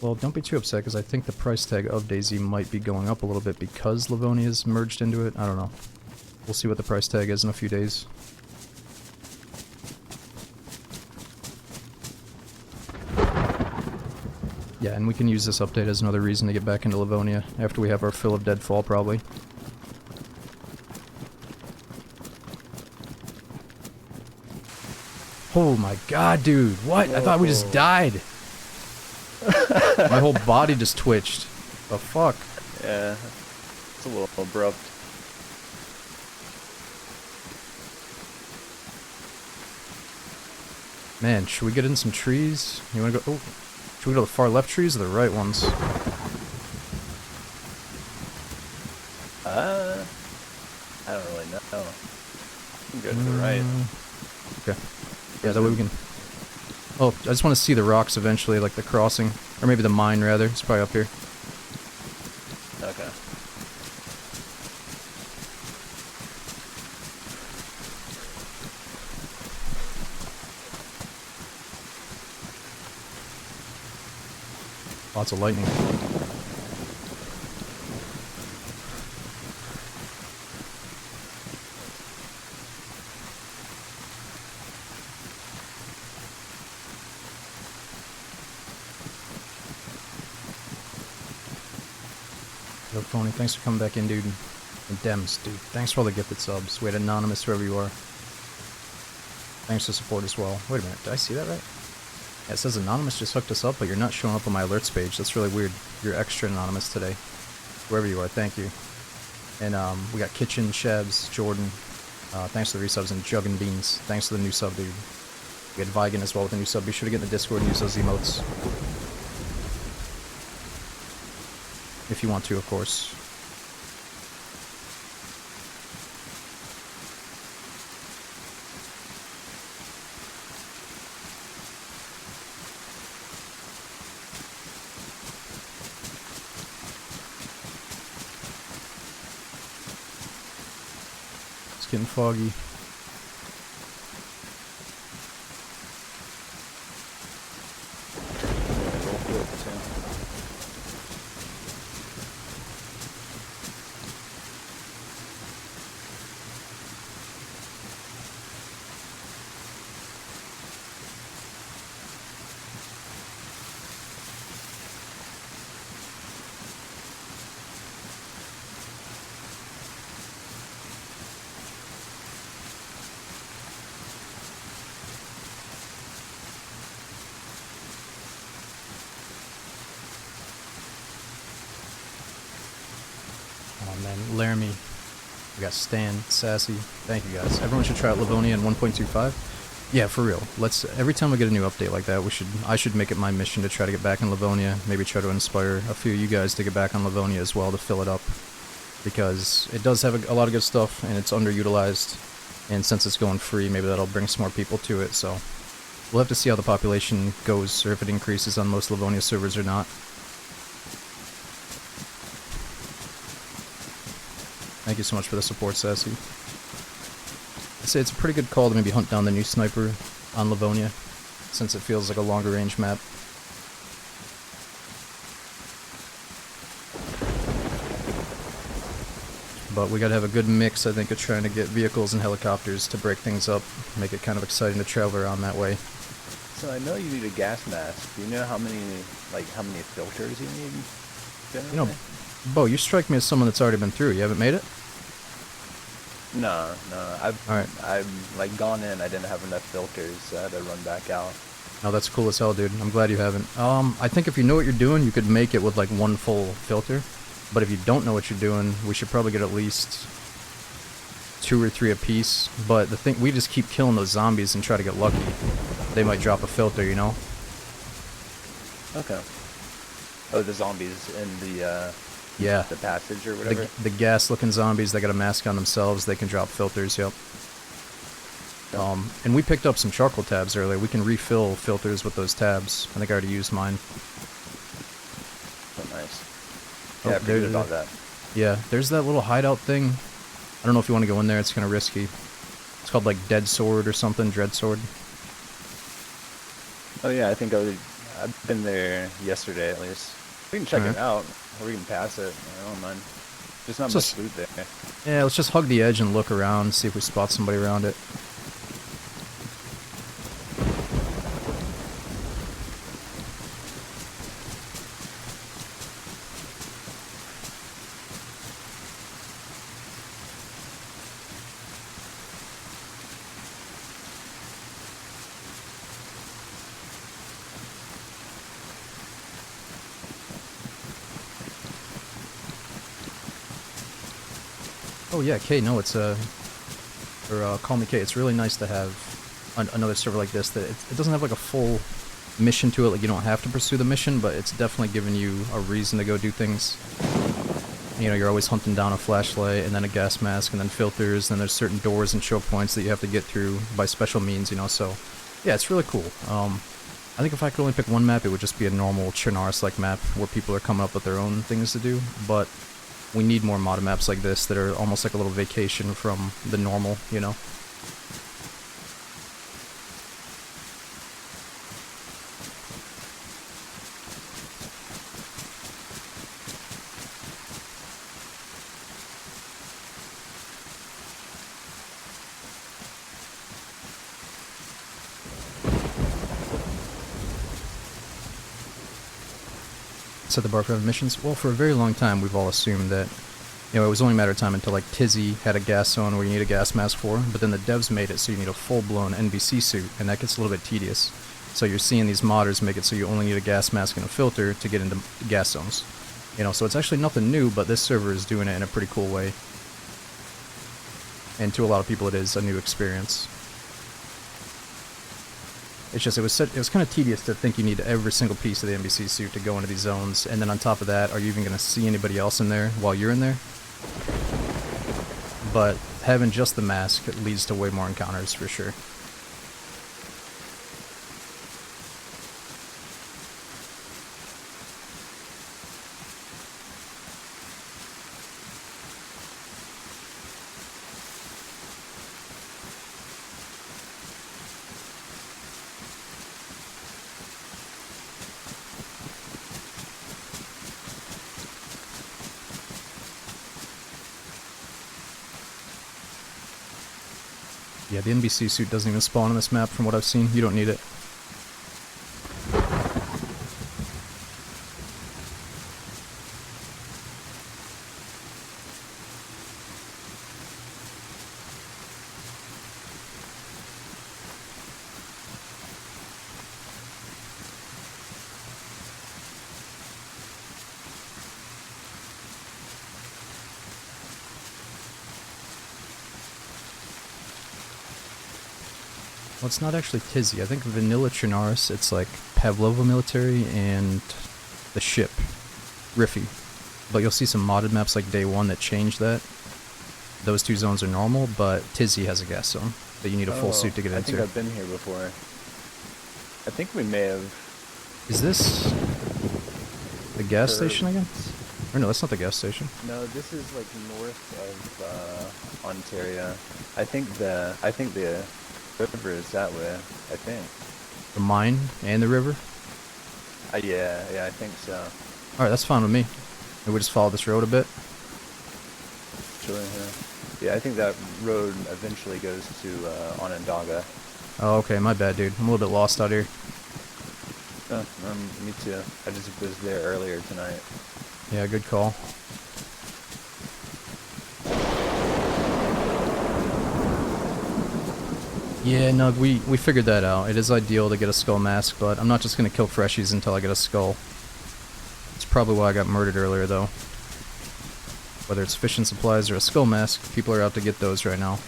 Well, don't be too upset, because I think the price tag of DayZ might be going up a little bit because Livonia's merged into it. I don't know. We'll see what the price tag is in a few days. Yeah, and we can use this update as another reason to get back into Livonia after we have our fill of deadfall, probably. Oh my god, dude. What? I thought we just died. My whole body just twitched. The fuck? Yeah, it's a little abrupt. Man, should we get in some trees? You wanna go? Oh, should we go to the far left trees or the right ones? I don't really know. We can go to the right. Okay. Yeah, that way we can... Oh, I just want to see the rocks eventually, like the crossing. Or maybe the mine, rather. It's probably up here. Okay. Lots of lightning. Yo, Phony, thanks for coming back in, dude. And Dems, dude, thanks for all the gifted subs. Wait, Anonymous, whoever you are. Thanks for support as well. Wait a minute, did I see that right? Yeah, it says Anonymous just hooked us up, but you're not showing up on my alerts page. That's really weird. You're extra Anonymous today. Wherever you are, thank you. And we got Kitchen, Shebs, Jordan. Thanks for the resubs, and Jug and Beans. Thanks for the new sub, dude. We had Vigan as well with the new sub. Be sure to get in the Discord and use those emotes. If you want to, of course. It's getting foggy. Oh man, Laramie. We got Stan, Sassy. Thank you guys. Everyone should try out Livonia in 1.25. Yeah, for real. Let's every time we get a new update like that, I should make it my mission to try to get back in Livonia. Maybe try to inspire a few of you guys to get back on Livonia as well to fill it up, because it does have a lot of good stuff and it's underutilized. And since it's going free, maybe that'll bring some more people to it. So we'll have to see how the population goes, or if it increases on most Livonia servers or not. Thank you so much for the support, Sassy. I'd say it's a pretty good call to maybe hunt down the new sniper on Livonia, since it feels like a longer range map. But we gotta have a good mix, I think, of trying to get vehicles and helicopters to break things up, make it kind of exciting to travel around that way. So I know you need a gas mask. Do you know how many filters you need? Generally? You know, Bo, you strike me as someone that's already been through. You haven't made it? No. I've like gone in. I didn't have enough filters, so I had to run back out. Oh, that's cool as hell, dude. I'm glad you haven't. I think if you know what you're doing, you could make it with like one full filter. But if you don't know what you're doing, we should probably get at least 2 or 3 apiece. But the thing, we just keep killing those zombies and try to get lucky. They might drop a filter, you know? Okay. Oh, the zombies in the Yeah. the passage or whatever. The gas-looking zombies, they got a mask on themselves. They can drop filters, yep. And we picked up some charcoal tabs earlier. We can refill filters with those tabs. I think I already used mine. So nice. Oh, Yeah, I forget about that. Yeah, there's that little hideout thing. I don't know if you want to go in there. It's kind of risky. It's called like Dead Sword or something. Dread Sword. Oh yeah, I think I've been there yesterday at least. We can check it out, or we can pass it. I don't mind. There's not much loot there. Yeah, let's just hug the edge and look around, see if we spot somebody around it. Oh yeah, Kay, no, it's call me Kay. It's really nice to have another server like this that it doesn't have like a full mission to it, like you don't have to pursue the mission, but it's definitely giving you a reason to go do things. You know, you're always hunting down a flashlight and then a gas mask and then filters, and then there's certain doors and choke points that you have to get through by special means, you know, so yeah, it's really cool. I think if I could only pick one map, it would just be a normal Chernarus-like map where people are coming up with their own things to do, but we need more mod maps like this that are almost like a little vacation from the normal, you know? Set the bar for missions? Well, for a very long time, we've all assumed that, you know, it was only a matter of time until, like, Tizzy had a gas zone where you need a gas mask for, but then the devs made it so you need a full-blown NBC suit, and that gets a little bit tedious. So you're seeing these modders make it so you only need a gas mask and a filter to get into gas zones. You know, so it's actually nothing new, but this server is doing it in a pretty cool way. And to a lot of people, it is a new experience. It's just, it was kind of tedious to think you need every single piece of the NBC suit to go into these zones, and then on top of that, are you even going to see anybody else in there while you're in there? But having just the mask leads to way more encounters, for sure. Yeah, the NBC suit doesn't even spawn on this map from what I've seen. You don't need it. Well, it's not actually Tizzy. I think Vanilla Chernarus, it's like Pavlova Military and the ship, Riffy. But you'll see some modded maps like Day 1 that change that. Those two zones are normal, but Tizzy has a gas zone that you need a full suit to get into. I think I've been here before. I think we may have... Is this the gas station again? Or no, that's not the gas station. No, this is like north of Ontario. I think the river is that way, I think. The mine and the river? Yeah, I think so. Alright, that's fine with me. Maybe we just follow this road a bit. Sure, yeah, I think that road eventually goes to Onondaga. Oh, okay, my bad, dude. I'm a little bit lost out here. Me too. I just was there earlier tonight. Yeah, good call. Yeah, no, we figured that out. It is ideal to get a skull mask, but I'm not just going to kill freshies until I get a skull. It's probably why I got murdered earlier, though. Whether it's fishing supplies or a skull mask, people are out to get those right now.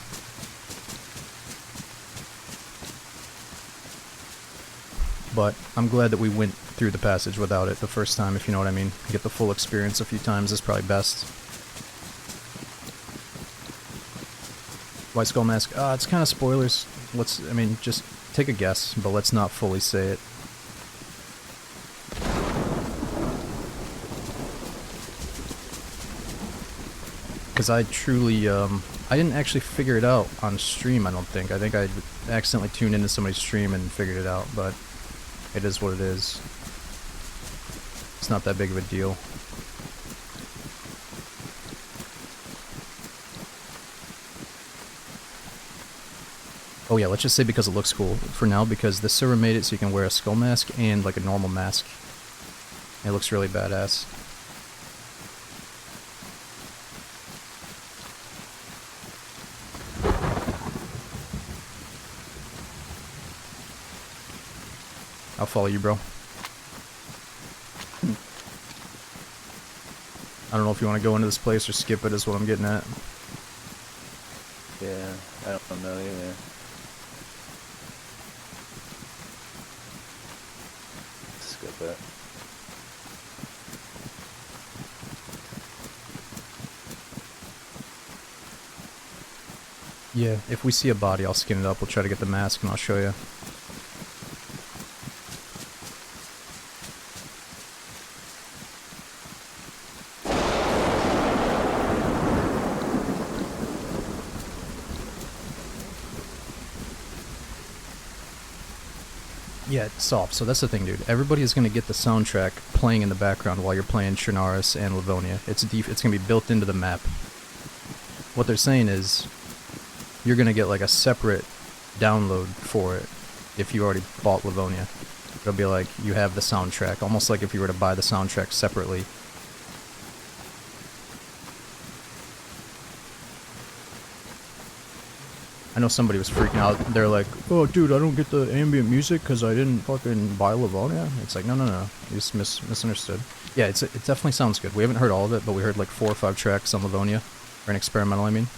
But I'm glad that we went through the passage without it the first time, if you know what I mean. Get the full experience a few times is probably best. Why Skull Mask? It's kind of spoilers. I mean, just take a guess, but let's not fully say it. Because I truly, I didn't actually figure it out on stream, I don't think. I think I accidentally tuned into somebody's stream and figured it out, but it is what it is. It's not that big of a deal. Oh yeah, let's just say because it looks cool for now, because the server made it so you can wear a skull mask and like a normal mask. It looks really badass. I'll follow you, bro. I don't know if you want to go into this place or skip it is what I'm getting at. Yeah, I don't know either. Skip it. Yeah, if we see a body, I'll skin it up. We'll try to get the mask and I'll show you. Yeah, it's soft. So that's the thing, dude. Everybody is going to get the soundtrack playing in the background while you're playing Chernarus and Livonia. It's going to be built into the map. What they're saying is you're going to get like a separate download for it if you already bought Livonia. It'll be like you have the soundtrack, almost like if you were to buy the soundtrack separately. I know somebody was freaking out. They're like, oh, dude, I don't get the ambient music because I didn't fucking buy Livonia. It's like, no. You just misunderstood. Yeah, it definitely sounds good. We haven't heard all of it, but we heard like 4 or 5 tracks on Livonia. Or an experimental, I mean.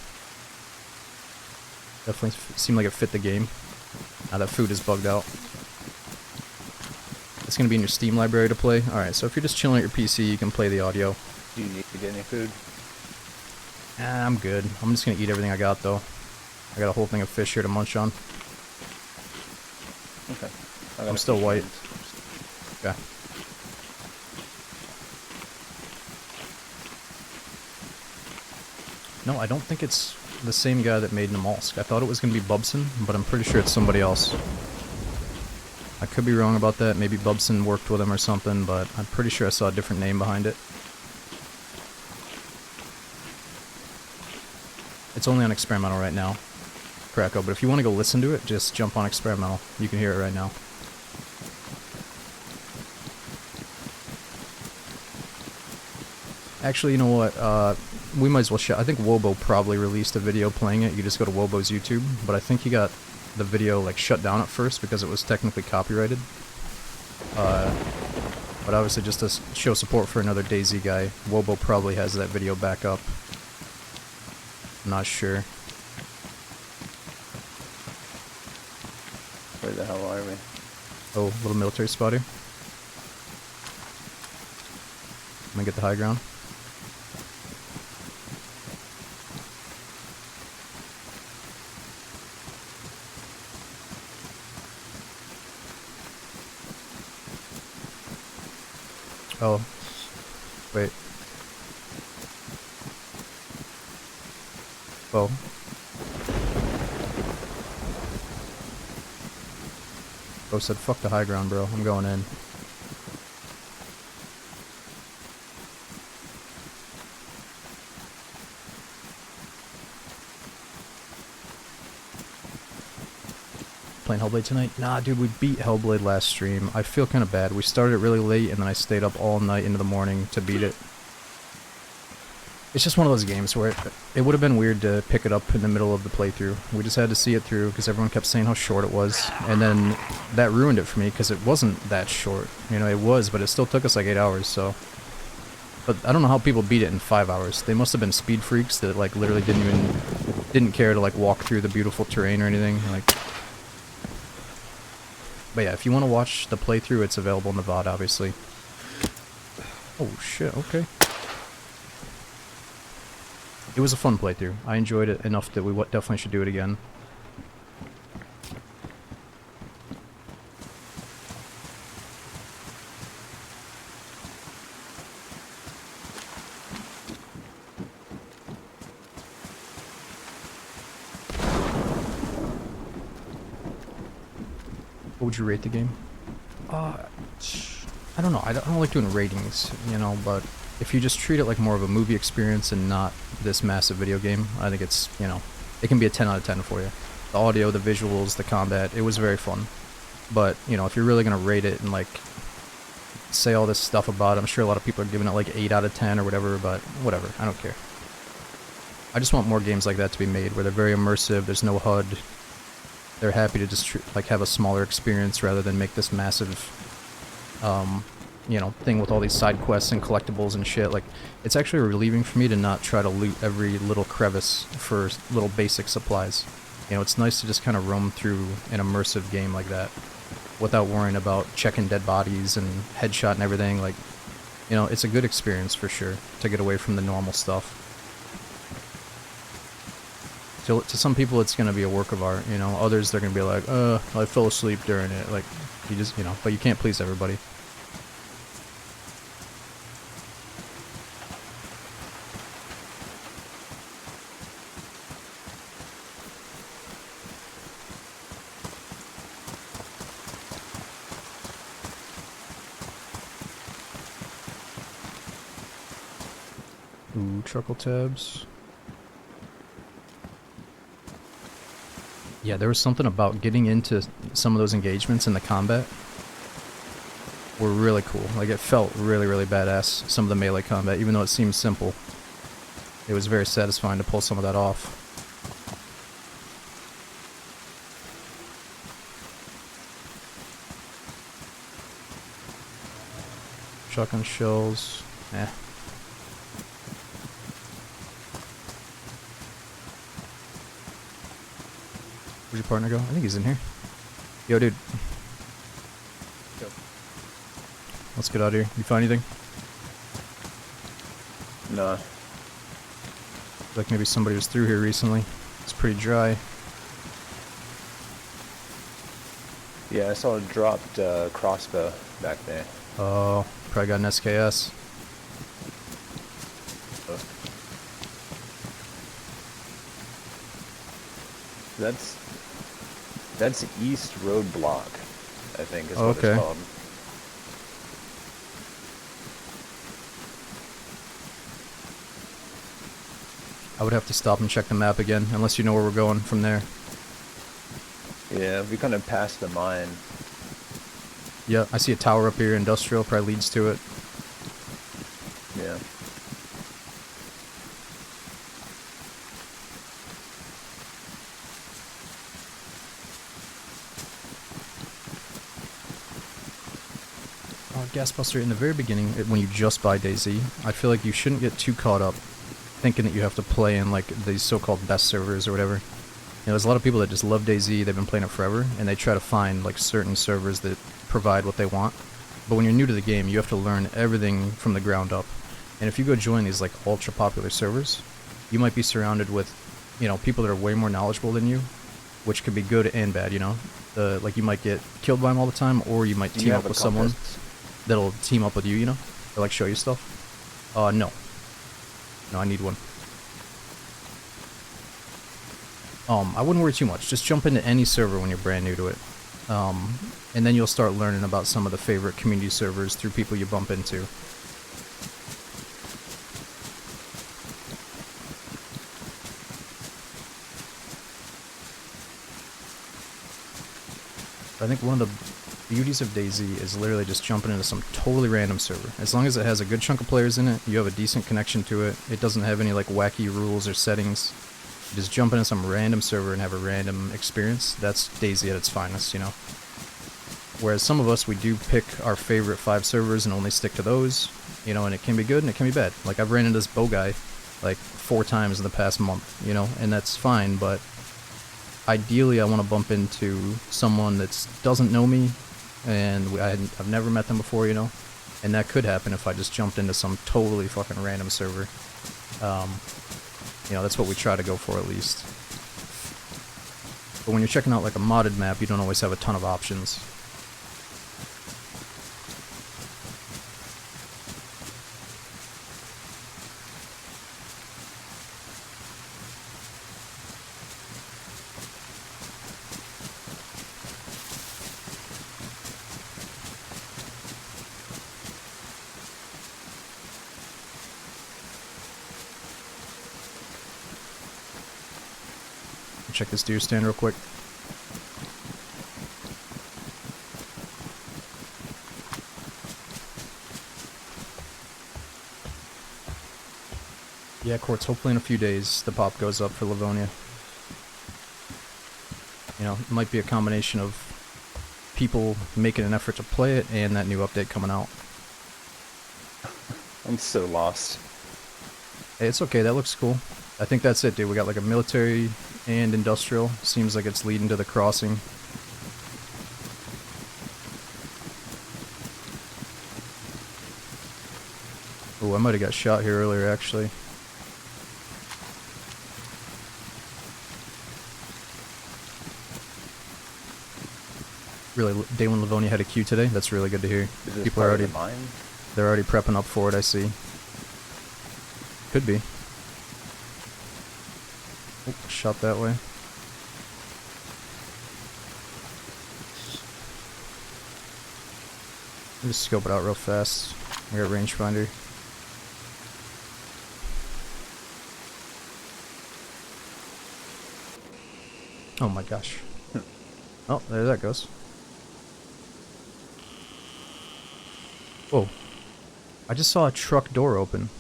Definitely seemed like it fit the game. Now that food is bugged out. It's going to be in your Steam library to play. Alright, so if you're just chilling at your PC, you can play the audio. Do you need to get any food? I'm good. I'm just going to eat everything I got, though. I got a whole thing of fish here to munch on. Okay. I'm still white. Okay. No, I don't think it's the same guy that made Namalsk. I thought it was going to be Bubson, but I'm pretty sure it's somebody else. I could be wrong about that. Maybe Bubson worked with him or something, but I'm pretty sure I saw a different name behind it. It's only on experimental right now. Krako, but if you want to go listen to it, just jump on experimental. You can hear it right now. Actually, you know what? We might as well I think Wobo probably released a video playing it. You just go to Wobo's YouTube, but I think he got the video like shut down at first because it was technically copyrighted. But obviously just to show support for another DayZ guy, Wobo probably has that video back up. I'm not sure. Where the hell are we? Oh, little military spot here. I'm gonna get the high ground. Oh. Wait. Oh. Bo said, fuck the high ground, bro. I'm going in. Playing Hellblade tonight? Nah, dude, we beat Hellblade last stream. I feel kind of bad. We started it really late, and then I stayed up all night into the morning to beat it. It's just one of those games where it would have been weird to pick it up in the middle of the playthrough. We just had to see it through because everyone kept saying how short it was, and then that ruined it for me because it wasn't that short. You know, it was, but it still took us like 8 hours, so... But I don't know how people beat it in 5 hours. They must have been speed freaks that, like, literally didn't care to, like, walk through the beautiful terrain or anything. Like... But yeah, if you want to watch the playthrough, it's available in the VOD, obviously. Oh shit, okay. It was a fun playthrough. I enjoyed it enough that we definitely should do it again. What would you rate the game? I don't know. I don't like doing ratings, you know, but if you just treat it like more of a movie experience and not this massive video game, I think it's, you know, it can be a 10 out of 10 for you. The audio, the visuals, the combat, it was very fun. But, you know, if you're really going to rate it and, like, say all this stuff about it, I'm sure a lot of people are giving it, like, 8 out of 10 or whatever, but whatever. I don't care. I just want more games like that to be made, where they're very immersive, there's no HUD. They're happy to just, like, have a smaller experience rather than make this massive, you know, thing with all these side quests and collectibles and shit. Like, it's actually relieving for me to not try to loot every little crevice for little basic supplies. You know, it's nice to just kind of roam through an immersive game like that without worrying about checking dead bodies and headshot and everything. Like, you know, it's a good experience for sure to get away from the normal stuff. To some people, it's going to be a work of art, you know. Others, they're going to be like, I fell asleep during it. Like, you just, you know, but you can't please everybody. Ooh, chuckle tabs. Yeah, there was something about getting into some of those engagements in the combat were really cool. Like, it felt really, really badass, some of the melee combat, even though it seemed simple. It was very satisfying to pull some of that off. Shotgun shells. Eh. Where'd your partner go? I think he's in here. Yo, dude. Yo. Let's get out of here. You find anything? Nah. Like maybe somebody was through here recently. It's pretty dry. Yeah, I saw a dropped crossbow back there. Oh, probably got an SKS. That's East Roadblock, I think is what Okay. it's called. I would have to stop and check the map again, unless you know where we're going from there. Yeah, we kind of passed the mine. Yeah, I see a tower up here, industrial, probably leads to it. Yeah. Gasbuster, in the very beginning, when you just buy DayZ, I feel like you shouldn't get too caught up thinking that you have to play in, like, these so-called best servers or whatever. You know, there's a lot of people that just love DayZ, they've been playing it forever, and they try to find, like, certain servers that provide what they want. But when you're new to the game, you have to learn everything from the ground up. And if you go join these, like, ultra-popular servers, you might be surrounded with, you know, people that are way more knowledgeable than you, which could be good and bad, you know? Like, you might get killed by them all the time, or you might team up with someone that'll team up with you, you know? Or, like, show you stuff. No. No, I need one. I wouldn't worry too much. Just jump into any server when you're brand new to it. And then you'll start learning about some of the favorite community servers through people you bump into. I think one of the beauties of DayZ is literally just jumping into some totally random server. As long as it has a good chunk of players in it, you have a decent connection to it, it doesn't have any like wacky rules or settings, you just jump into some random server and have a random experience. That's DayZ at its finest, you know. Whereas some of us, we do pick our favorite 5 servers and only stick to those, you know, and it can be good and it can be bad. Like, I've ran into this bow guy like 4 times in the past month, you know, and that's fine, but ideally I want to bump into someone that doesn't know me, and I've never met them before, you know, and that could happen if I just jumped into some totally fucking random server. You know, that's what we try to go for at least. But when you're checking out like a modded map, you don't always have a ton of options. Check this deer stand real quick. Yeah, Quartz, hopefully in a few days the pop goes up for Livonia. You know, it might be a combination of people making an effort to play it and that new update coming out. I'm so lost. Hey, it's okay, that looks cool. I think that's it, dude. We got like a military and industrial. Seems like it's leading to the crossing. Oh, I might have got shot here earlier, actually. Really, day one Livonia had a queue today. That's really good to hear. Is this People are part already, of the mine? they're already prepping up for it. I see. Could be. Oh, shot that way. Let me just scope it out real fast. I got rangefinder. Oh my gosh. Oh, there that goes. Whoa. I just saw a truck door open.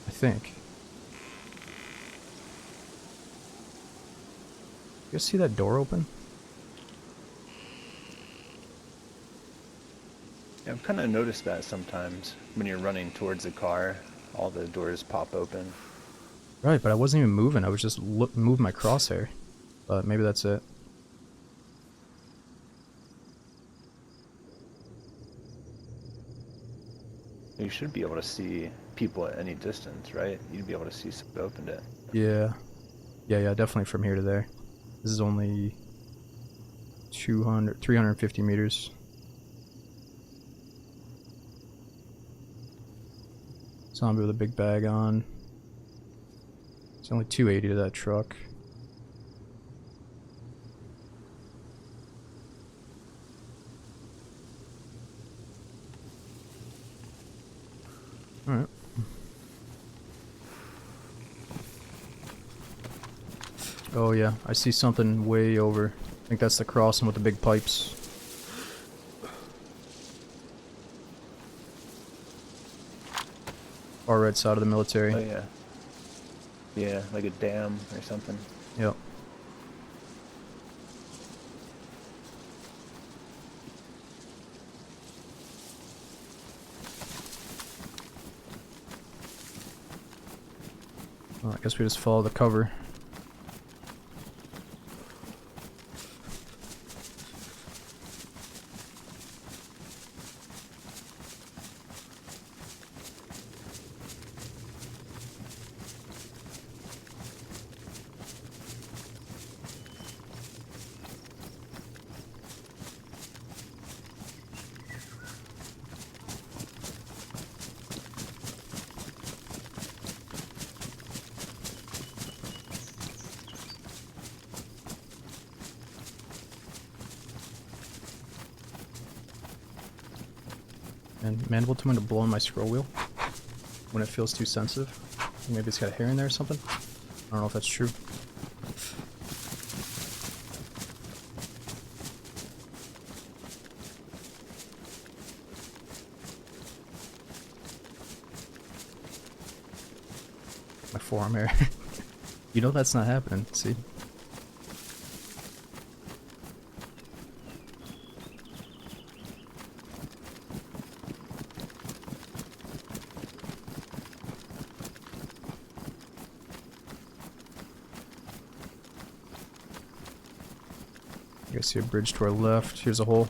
I think. You guys see that door open? Yeah, I've kind of noticed that sometimes when you're running towards a car, all the doors pop open. Right, but I wasn't even moving. I was just moving my crosshair. But maybe that's it. You should be able to see people at any distance, right? You'd be able to see somebody opened it. Yeah. Yeah, definitely from here to there. This is only 350 meters. Zombie with a big bag on. It's only 280 to that truck. Alright. Oh yeah, I see something way over. I think that's the crossing with the big pipes. Far right side of the military. Oh yeah. Yeah, like a dam or something. Yep. Well, I guess we just follow the cover. And Mandible told me to blow on my scroll wheel when it feels too sensitive. Maybe it's got a hair in there or something. I don't know if that's true. My forearm hair. You know that's not happening, see? I see a bridge to our left. Here's a hole.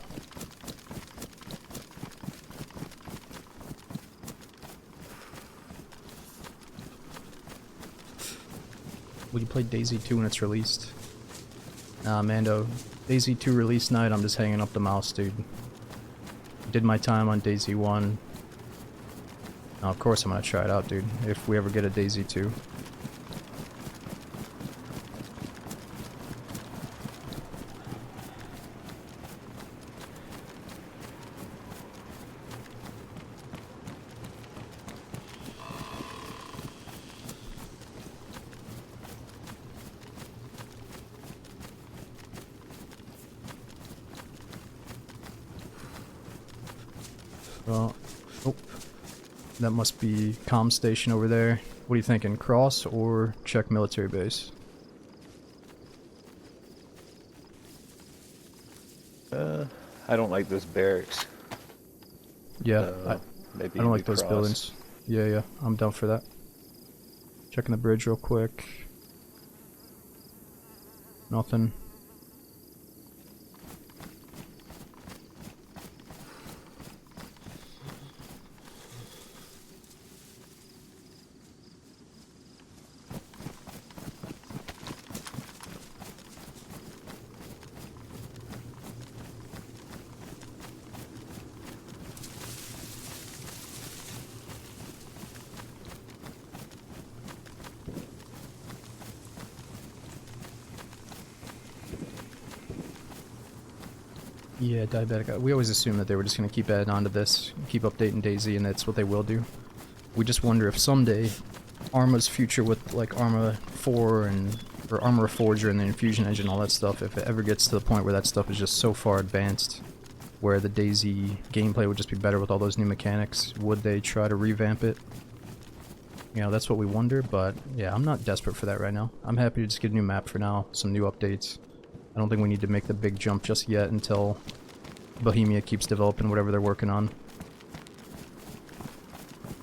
Will you play DayZ 2 when it's released? Nah, Mando. DayZ 2 release night, I'm just hanging up the mouse, dude. Did my time on DayZ 1. Now, of course I'm gonna try it out, dude, if we ever get a DayZ 2. Well, oh, that must be comm station over there. What are you thinking, cross or check military base? I don't like those barracks. Yeah, Maybe I don't we like those cross. buildings. Yeah, I'm down for that. Checking the bridge real quick. Nothing. Yeah, diabetic. We always assume that they were just going to keep adding on to this, keep updating DayZ, and that's what they will do. We just wonder if someday Arma's future with like Arma 4 and or Armor Forger and the Infusion Engine, all that stuff, if it ever gets to the point where that stuff is just so far advanced, where the DayZ gameplay would just be better with all those new mechanics, would they try to revamp it? You know, that's what we wonder, but yeah, I'm not desperate for that right now. I'm happy to just get a new map for now, some new updates. I don't think we need to make the big jump just yet until Bohemia keeps developing whatever they're working on.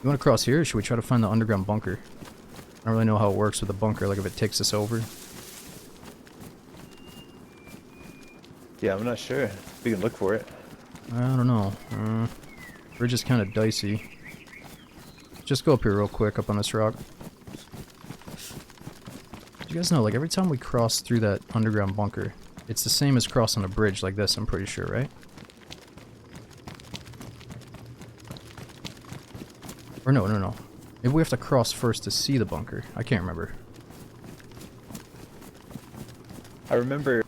You want to cross here, or should we try to find the underground bunker? I don't really know how it works with the bunker, like if it takes us over. Yeah, I'm not sure. We can look for it. I don't know. Bridge is kind of dicey. Just go up here real quick, up on this rock. You guys know, like every time we cross through that underground bunker, it's the same as crossing a bridge like this, I'm pretty sure, right? Or no. Maybe we have to cross first to see the bunker. I can't remember. I remember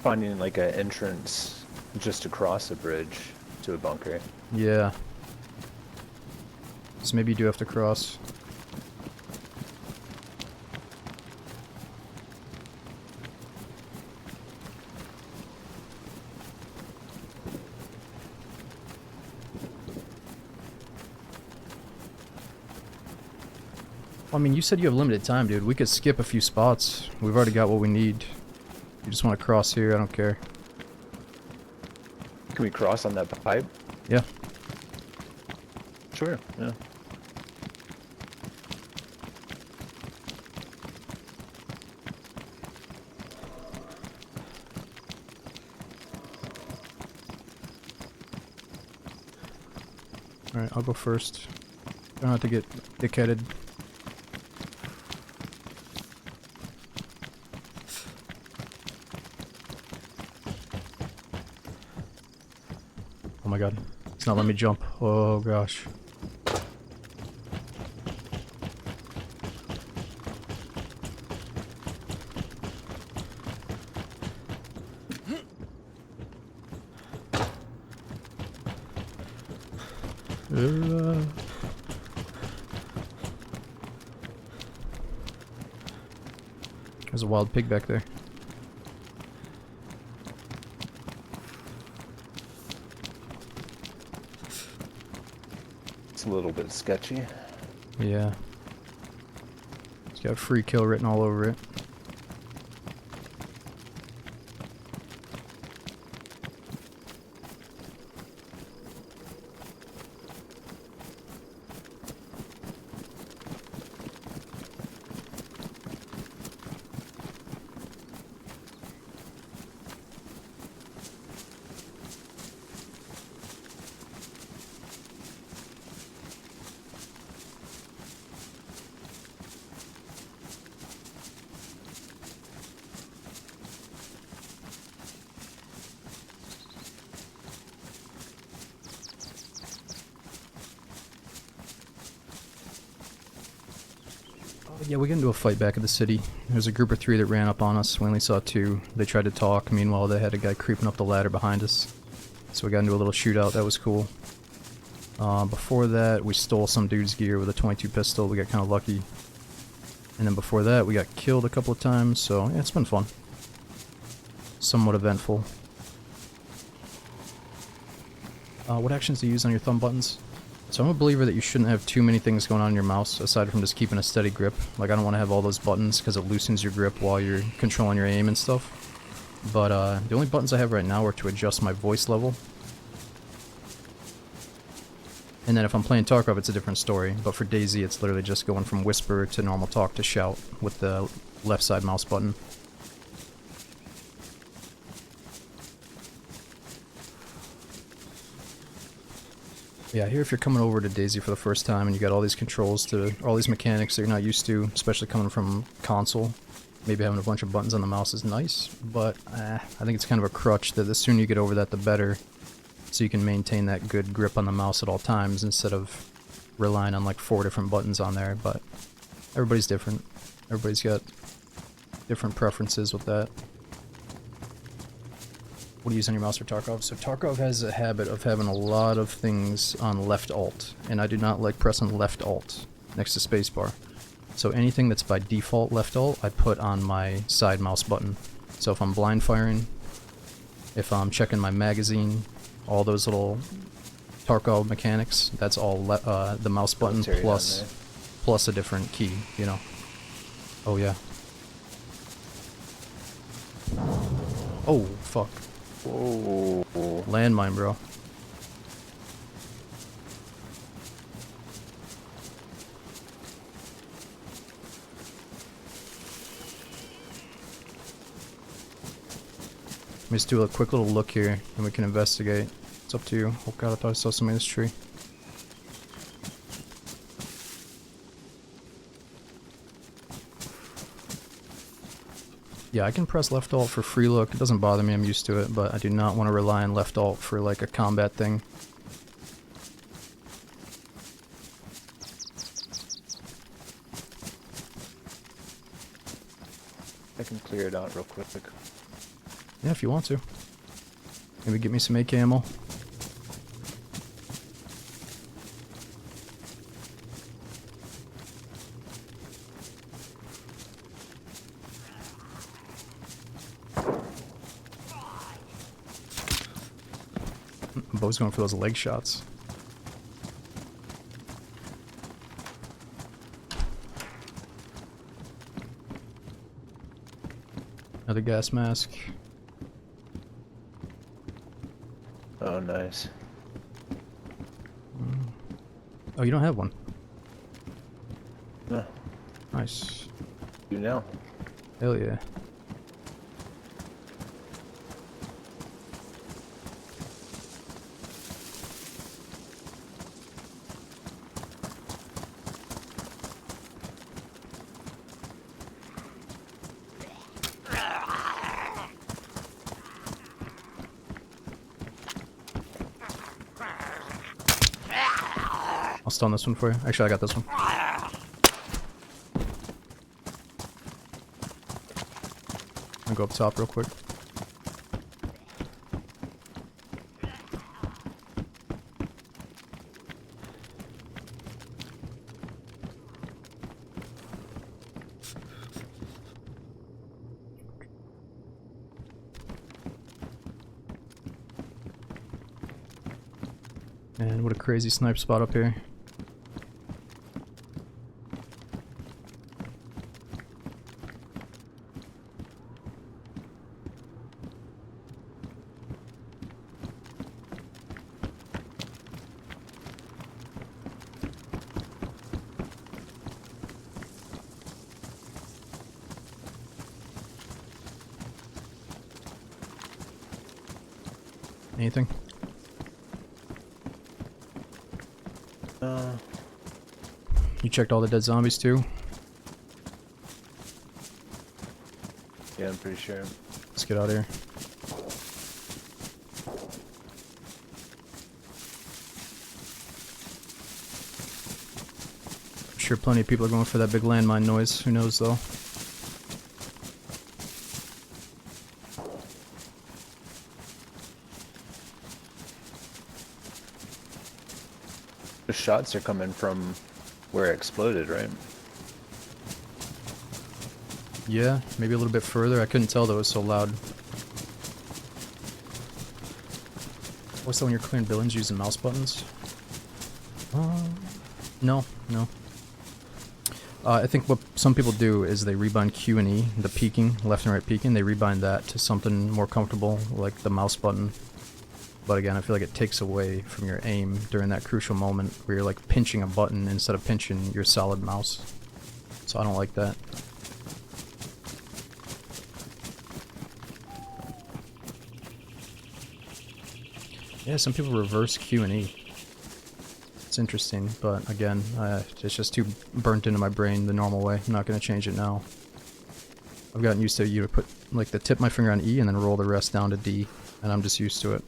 finding like an entrance just across a bridge to a bunker. Yeah. So maybe you do have to cross. Well, I mean, you said you have limited time, dude. We could skip a few spots. We've already got what we need. You just want to cross here, I don't care. Can we cross on that pipe? Yeah. Sure, yeah. Alright, I'll go first. Try not to get dickheaded. Oh my god. It's not letting me jump. Oh gosh. There's a wild pig back there. It's a little bit sketchy. Yeah. It's got free kill written all over it. Yeah, we got into a fight back at the city. There's a group of 3 that ran up on us. We only saw 2. They tried to talk. Meanwhile, they had a guy creeping up the ladder behind us. So we got into a little shootout. That was cool. Before that, we stole some dude's gear with a 22 pistol. We got kind of lucky. And then before that, we got killed a couple of times. So, yeah, it's been fun. Somewhat eventful. What actions do you use on your thumb buttons? So I'm a believer that you shouldn't have too many things going on in your mouse, aside from just keeping a steady grip. Like, I don't want to have all those buttons, because it loosens your grip while you're controlling your aim and stuff. But, the only buttons I have right now are to adjust my voice level. And then if I'm playing Tarkov, it's a different story. But for DayZ, it's literally just going from whisper to normal talk to shout with the left side mouse button. Yeah, here if you're coming over to DayZ for the first time and you got all these controls to, all these mechanics that you're not used to, especially coming from console, maybe having a bunch of buttons on the mouse is nice, but I think it's kind of a crutch that the sooner you get over that, the better, so you can maintain that good grip on the mouse at all times instead of relying on like 4 different buttons on there. But everybody's different. Everybody's got different preferences with that. What do you use on your mouse for Tarkov? So Tarkov has a habit of having a lot of things on left alt, and I do not like pressing left alt next to spacebar. So anything that's by default left alt, I put on my side mouse button. So if I'm blind firing, if I'm checking my magazine, all those little Tarkov mechanics, that's all the mouse button plus a different key, you know. Oh yeah. Oh, fuck. Whoa. Landmine, bro. Let me just do a quick little look here, and we can investigate. It's up to you. Oh god, I thought I saw something in this tree. Yeah, I can press left alt for free look. It doesn't bother me, I'm used to it, but I do not want to rely on left alt for like a combat thing. I can clear it out real quick. Yeah, if you want to. Maybe get me some AK ammo. Bo's going for those leg shots. Another gas mask. Oh, nice. Oh, you don't have one. No, Nice. you know. Hell yeah. I'll stun this one for you. Actually, I got this one. I'll go up top real quick. And what a crazy snipe spot up here. Anything? You checked all the dead zombies too? Yeah, I'm pretty sure. Let's get out of here. sure plenty of people are going for that big landmine noise. Who knows, though? The shots are coming from where it exploded, right? Yeah, maybe a little bit further. I couldn't tell though, it was so loud. What's that when you're clearing buildings using mouse buttons? No. I think what some people do is they rebind Q and E, the peeking, left and right peeking, they rebind that to something more comfortable, like the mouse button. But again, I feel like it takes away from your aim during that crucial moment where you're like pinching a button instead of pinching your solid mouse. So I don't like that. Yeah, some people reverse Q and E. It's interesting, but again, it's just too burnt into my brain the normal way. I'm not going to change it now. I've gotten used to you to put like the tip of my finger on E and then roll the rest down to D, and I'm just used to it.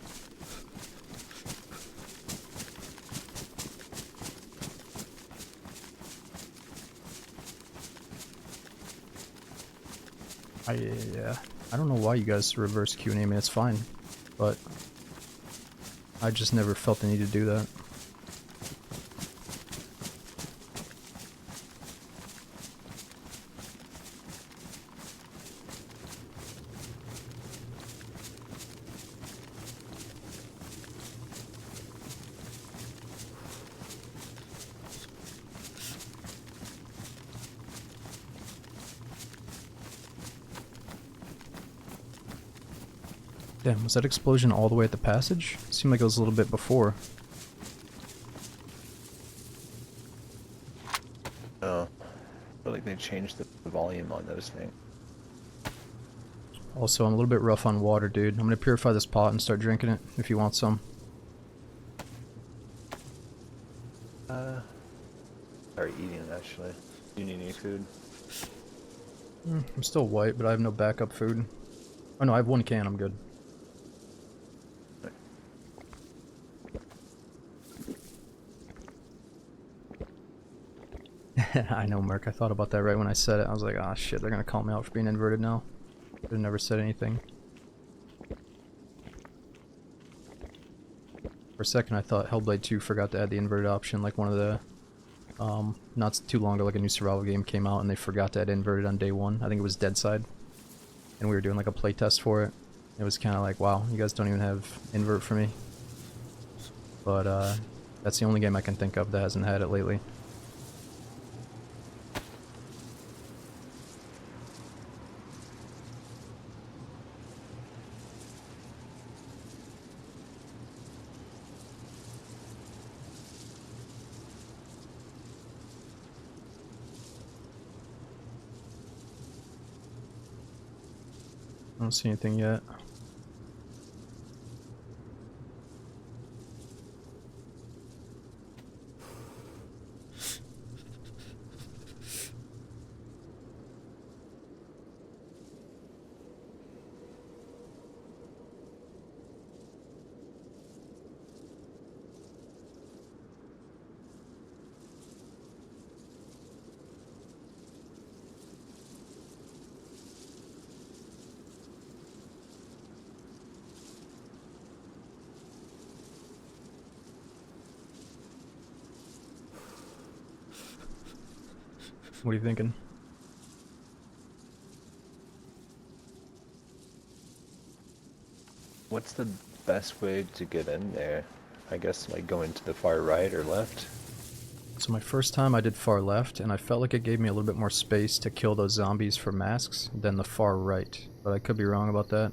Yeah, I don't know why you guys reverse Q and E. I mean, it's fine, but I just never felt the need to do that. Damn, was that explosion all the way at the passage? Seemed like it was a little bit before. Oh, I feel like they changed the volume on those things. Also, I'm a little bit rough on water, dude. I'm gonna purify this pot and start drinking it, if you want some. Start eating it, actually. Do you need any food? I'm still white, but I have no backup food. Oh no, I have 1 can, I'm good. I know, Merc. I thought about that right when I said it. I was like, ah, shit, they're gonna call me out for being inverted now. I've never said anything. For a second, I thought Hellblade 2 forgot to add the inverted option, like one of the, not too long ago, like a new survival game came out and they forgot to add inverted on day 1. I think it was Deadside. And we were doing like a playtest for it. It was kind of like, wow, you guys don't even have invert for me. But, that's the only game I can think of that hasn't had it lately. I don't see anything yet. What are you thinking? What's the best way to get in there? I guess like going to the far right or left? So my first time I did far left, and I felt like it gave me a little bit more space to kill those zombies for masks than the far right. But I could be wrong about that.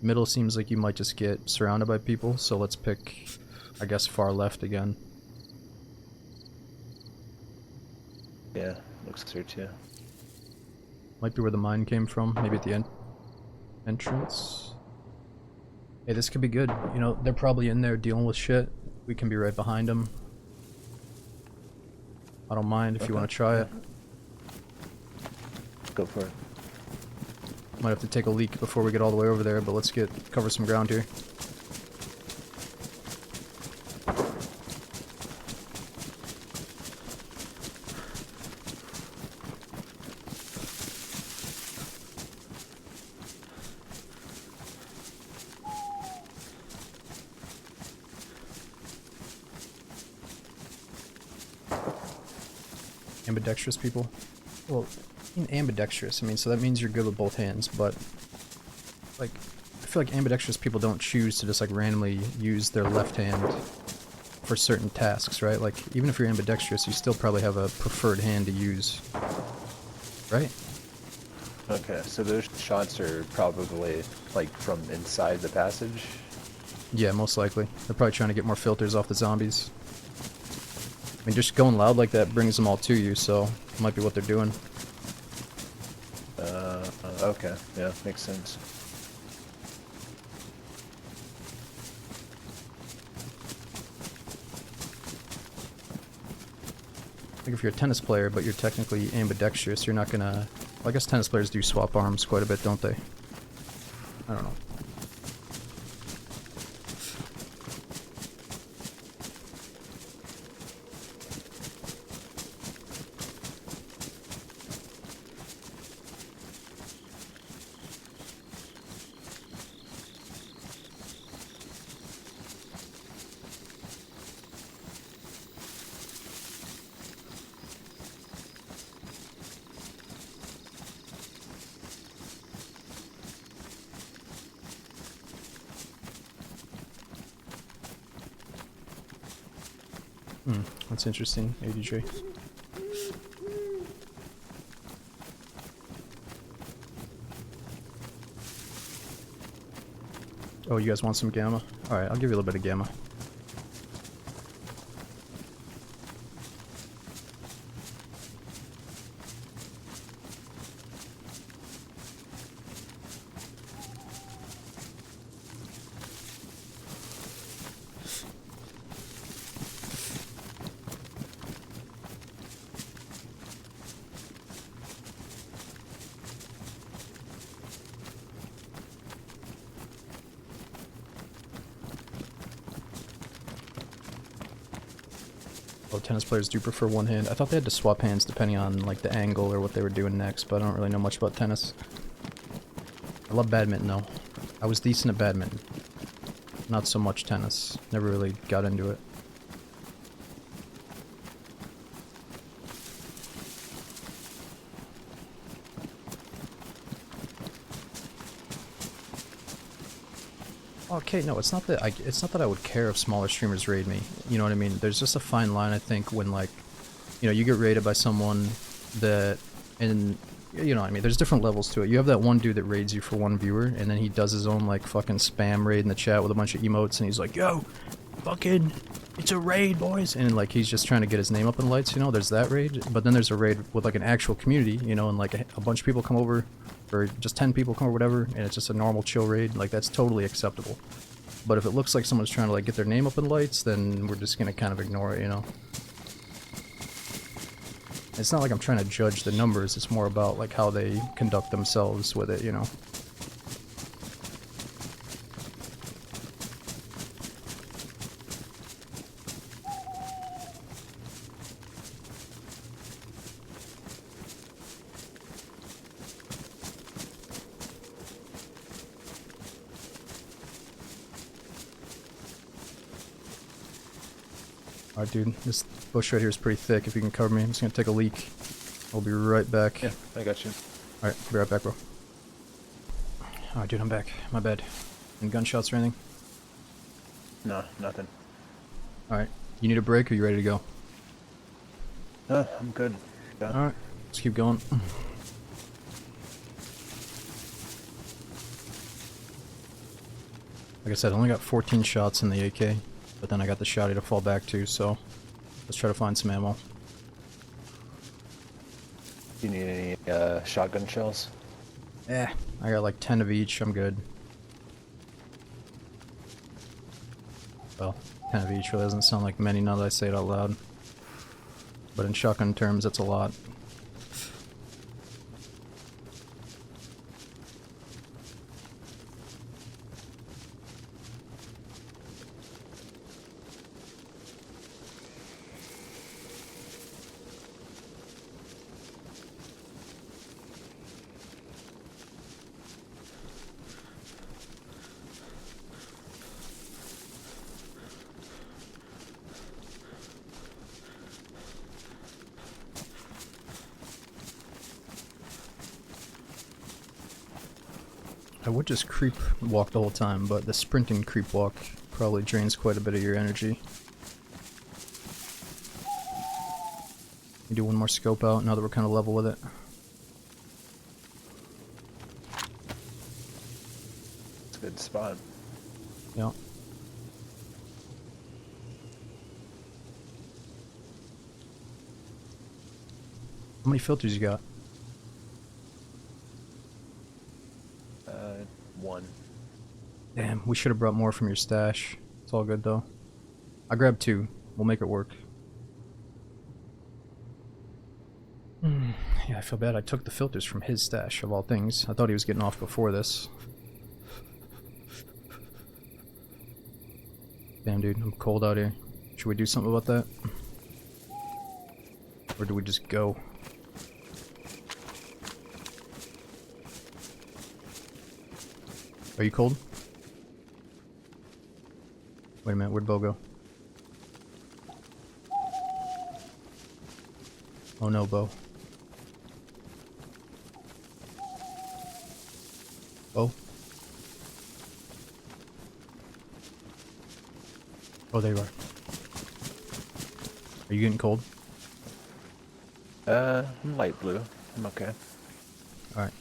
Middle seems like you might just get surrounded by people, so let's pick, I guess, far left again. Yeah, looks clear too. Might be where the mine came from, maybe at the entrance. Hey, this could be good. You know, they're probably in there dealing with shit. We can be right behind them. I don't mind if you want to try it. Go for it. Might have to take a leak before we get all the way over there, but let's cover some ground here. Ambidextrous people? Well, I mean ambidextrous, I mean, so that means you're good with both hands, but, like, I feel like ambidextrous people don't choose to just, like, randomly use their left hand for certain tasks, right? Like, even if you're ambidextrous, you still probably have a preferred hand to use, right? Okay, so those shots are probably, like, from inside the passage? Yeah, most likely. They're probably trying to get more filters off the zombies. I mean, just going loud like that brings them all to you, so it might be what they're doing. Okay, yeah, makes sense. Like if you're a tennis player, but you're technically ambidextrous, you're not gonna... Well, I guess tennis players do swap arms quite a bit, don't they? I don't know. That's interesting, ADJ. Oh, you guys want some gamma? Alright, I'll give you a little bit of gamma. Oh, tennis players do prefer one hand. I thought they had to swap hands depending on like the angle or what they were doing next, but I don't really know much about tennis. I love badminton though. I was decent at badminton. Not so much tennis. Never really got into it. Okay, no, it's not that I would care if smaller streamers raid me. You know what I mean? There's just a fine line, I think, when like, you know, you get raided by someone that, and you know what I mean? There's different levels to it. You have that one dude that raids you for one viewer, and then he does his own like fucking spam raid in the chat with a bunch of emotes, and he's like, "Yo, fucking, it's a raid, boys," and like he's just trying to get his name up in lights. You know, there's that raid, but then there's a raid with like an actual community, you know, and like a bunch of people come over. Or just 10 people come or whatever, and it's just a normal chill raid, like that's totally acceptable. But if it looks like someone's trying to like get their name up in lights, then we're just gonna kind of ignore it, you know? It's not like I'm trying to judge the numbers, it's more about like how they conduct themselves with it, you know? Alright, dude, this bush right here is pretty thick. If you can cover me, I'm just gonna take a leak. I'll be right back. Yeah, I got you. Alright, be right back, bro. Alright, dude, I'm back. My bad. Any gunshots or anything? No, nothing. Alright, you need a break or you ready to go? I'm good. Yeah. Alright, let's keep going. Like I said, I only got 14 shots in the AK. But then I got the shotty to fall back to, so let's try to find some ammo. Do you need any shotgun shells? Eh, I got like 10 of each, I'm good. Well, 10 of each really doesn't sound like many now that I say it out loud. But in shotgun terms, that's a lot. I would just creep walk the whole time, but the sprinting creep walk probably drains quite a bit of your energy. You do one more scope out now that we're kind of level with it. It's a good spot. Yeah. How many filters you got? One. Damn, we should have brought more from your stash. It's all good though. I grabbed 2. We'll make it work. Yeah, I feel bad. I took the filters from his stash, of all things. I thought he was getting off before this. Damn, dude, I'm cold out here. Should we do something about that? Or do we just go? Are you cold? Wait a minute, where'd Bo go? Oh no, Bo. Bo? Oh, there you are. Are you getting cold? I'm light blue. I'm okay. Alright.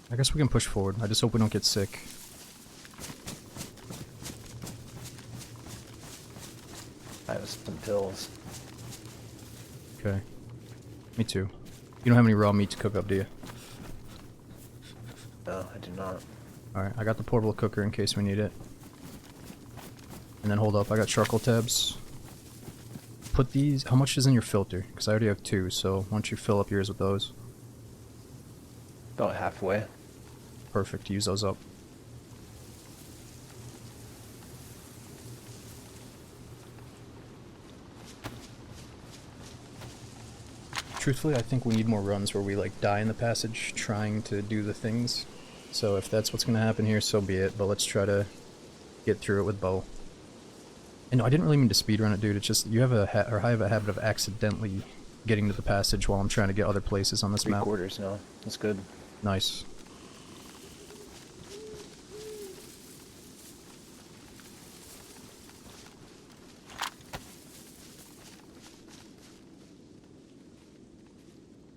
I guess we can push forward. I just hope we don't get sick. I have some pills. Okay. Me too. You don't have any raw meat to cook up, do you? No, I do not. Alright, I got the portable cooker in case we need it. And then hold up, I got charcoal tabs. Put these... How much is in your filter? Because I already have 2, so why don't you fill up yours with those? About halfway. Perfect, use those up. Truthfully, I think we need more runs where we like die in the passage trying to do the things. So if that's what's gonna happen here, so be it. But let's try to get through it with Bo. And no, I didn't really mean to speedrun it, dude. It's just you have or I have a habit of accidentally getting to the passage while I'm trying to get other places on this map. 3/4 now. That's good. Nice.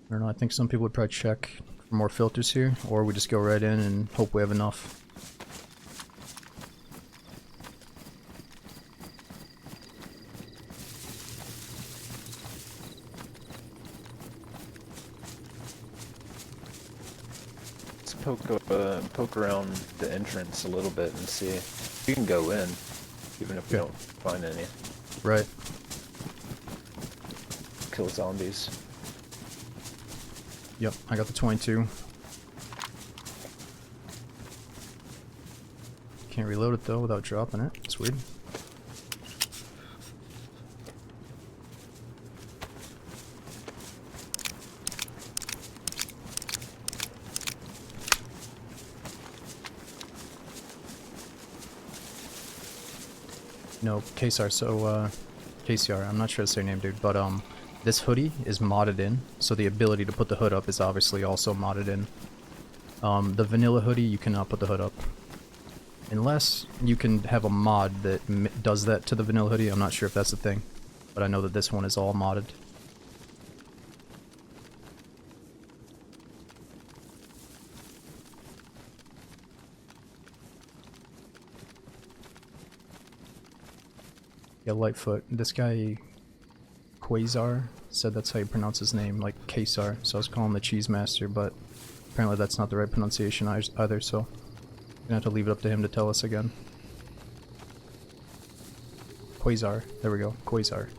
I don't know, I think some people would probably check for more filters here, or we just go right in and hope we have enough. Let's poke around the entrance a little bit and see. You can go in, even if we don't find any. Right. Kill zombies. Yep, I got the 22. Can't reload it though without dropping it. It's weird. No, KSR, so, KCR, I'm not sure to say your name, dude, but, this hoodie is modded in, so the ability to put the hood up is obviously also modded in. The vanilla hoodie, you cannot put the hood up. Unless you can have a mod that does that to the vanilla hoodie, I'm not sure if that's a thing. But I know that this one is all modded. Yeah, Lightfoot. This guy, Quasar, said that's how you pronounce his name, like Kesar. So I was calling him the Cheese Master, but apparently that's not the right pronunciation either, so I'm gonna have to leave it up to him to tell us again. Quasar. There we go. Quasar.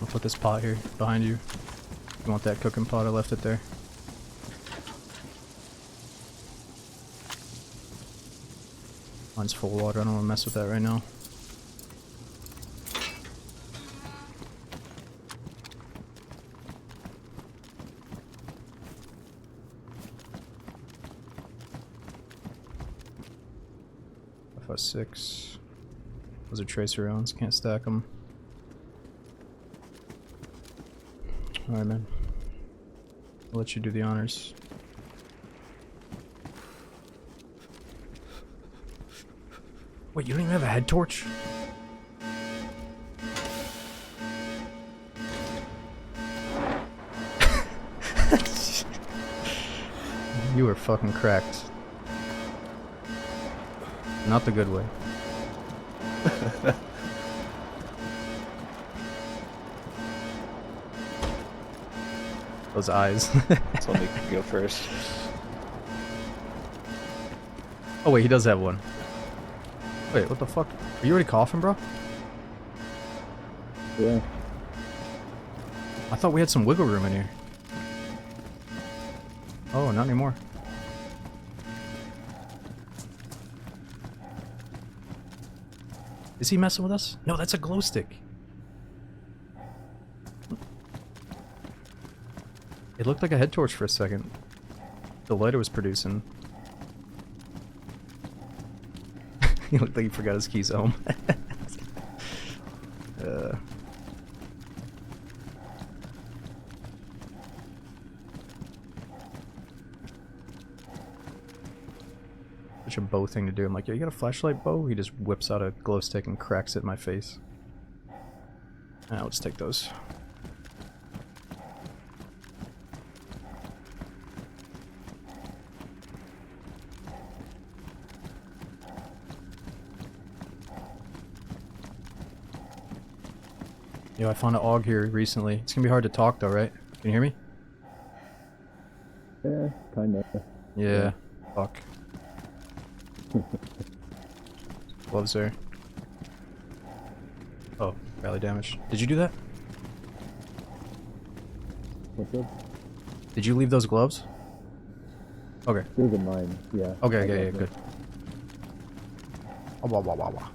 I'll put this pot here behind you. You want that cooking pot? I left it there. Mine's full of water. I don't want to mess with that right now. FS6. Those are tracer rounds. Can't stack them. Alright, man. I'll let you do the honors. Wait, you don't even have a head torch? You were fucking cracked. Not the good way. Those eyes. So let me go first. Oh wait, he does have one. Wait, what the fuck? Are you already coughing, bro? Yeah. I thought we had some wiggle room in here. Oh, not anymore. Is he messing with us? No, that's a glow stick. It looked like a head torch for a second. The light it was producing. He looked like he forgot his keys home. Such a bow thing to do. I'm like, yo, you got a flashlight, bow? He just whips out a glow stick and cracks it in my face. Ah, let's take those. Yo, I found an AUG here recently. It's gonna be hard to talk though, right? Can you hear me? Yeah, kinda. Yeah. Fuck. Gloves there. Oh, rally damage. Did you do that? What's up? Did you leave those gloves? Okay. These are mine, yeah. Okay, yeah, good. Oh, wah, wah, wah, wah.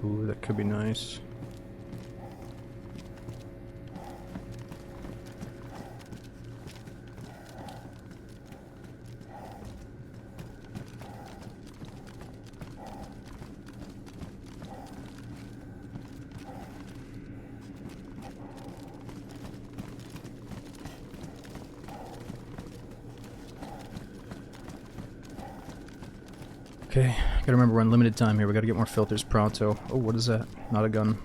Ooh, that could be nice. Okay, gotta remember we're on limited time here. We gotta get more filters pronto. Oh, what is that? Not a gun.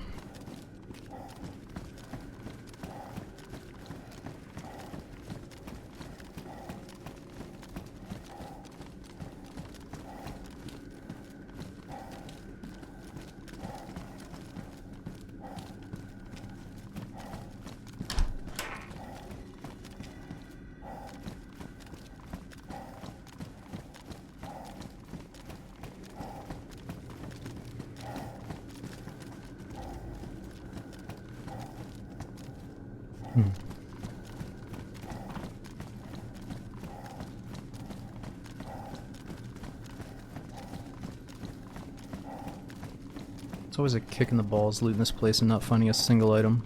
It's always a kick in the balls looting this place and not finding a single item.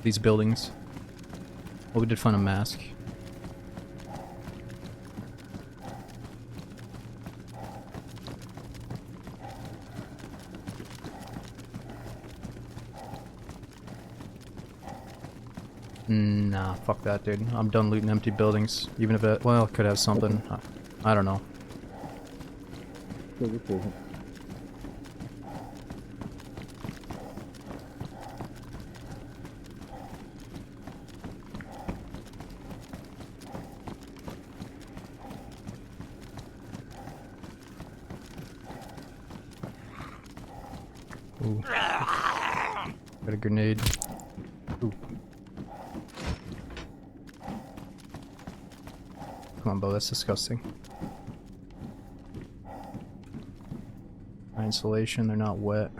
These buildings. Well, we did find a mask. Nah, fuck that, dude. I'm done looting empty buildings. Even if it, well, it could have something. I don't know. Ooh. Got a grenade. Ooh. Come on, Bo, that's disgusting. Insulation, they're not wet.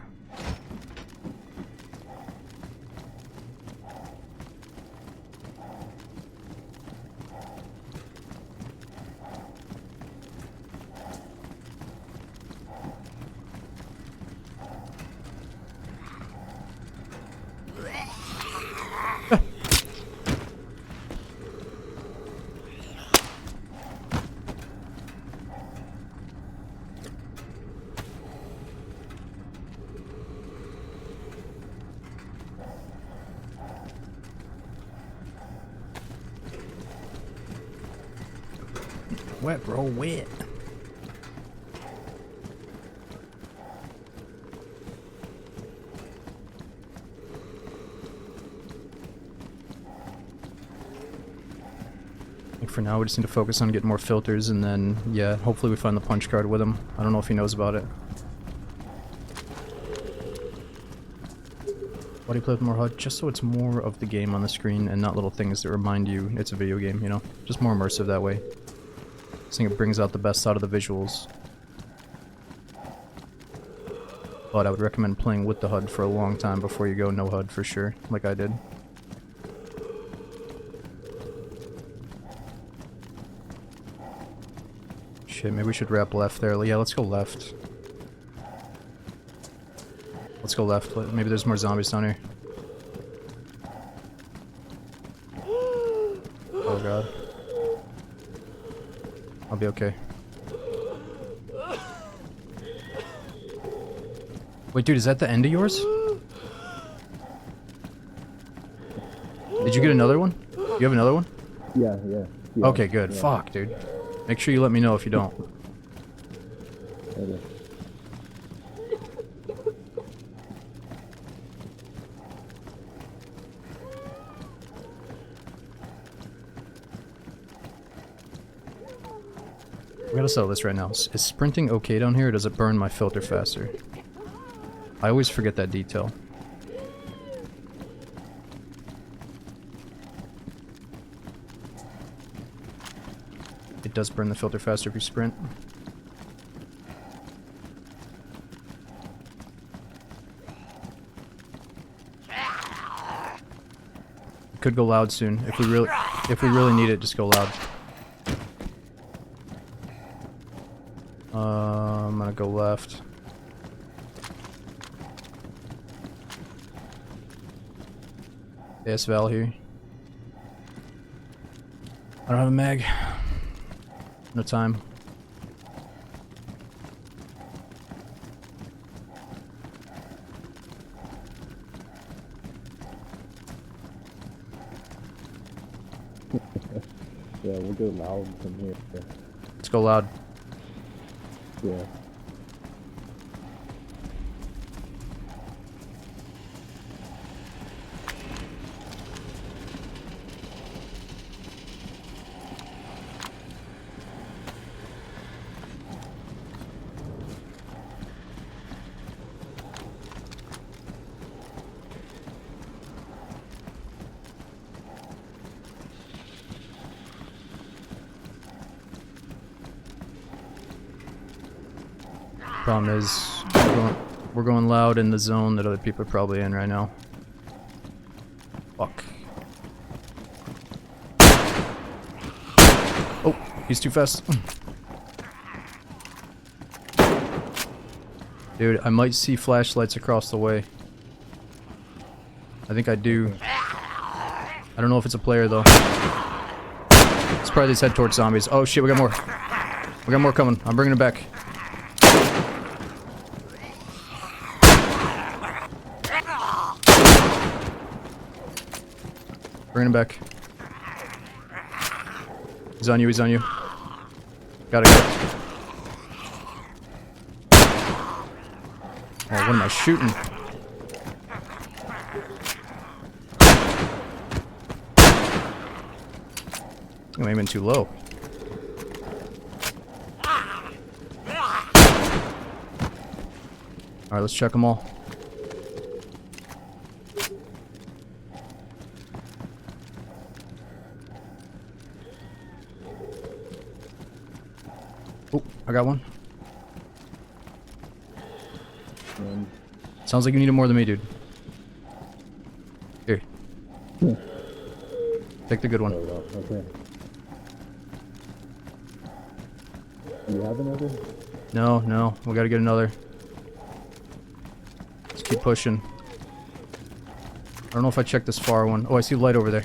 Wet, bro, wet. I think for now we just need to focus on getting more filters, and then, yeah, hopefully we find the punch card with him. I don't know if he knows about it. Why do you play with more HUD? Just so it's more of the game on the screen and not little things that remind you it's a video game, you know? Just more immersive that way. I think it brings out the best out of the visuals. But I would recommend playing with the HUD for a long time before you go no HUD for sure, like I did. Shit, maybe we should wrap left there. Yeah, let's go left. Let's go left. Maybe there's more zombies down here. Oh god. I'll be okay. Wait, dude, is that the end of yours? Did you get another one? You have another one? Yeah. Okay, good. Yeah. Fuck, dude. Make sure you let me know if you don't. Okay. We gotta settle this right now. Is sprinting okay down here, or does it burn my filter faster? I always forget that detail. It does burn the filter faster if you sprint. Could go loud soon. If we really need it, just go loud. I'm gonna go left. AS Val here. I don't have a mag. No time. Yeah, we'll go loud from here. Let's go loud. Yeah. Problem is, we're going loud in the zone that other people are probably in right now. Fuck. Oh, he's too fast. Dude, I might see flashlights across the way. I think I do. I don't know if it's a player though. Let's probably just head towards zombies. Oh shit, we got more. We got more coming. I'm bringing it back. Bring him back. He's on you, he's on you. Got it. Oh, what am I shooting? I'm aiming too low. Alright, let's check them all. Oh, I got one. man. Sounds like you need it more than me, dude. Here. Take the good one. There we go. Okay. Do you have another? No, no. We gotta get another. Let's keep pushing. I don't know if I checked this far one. Oh, I see the light over there.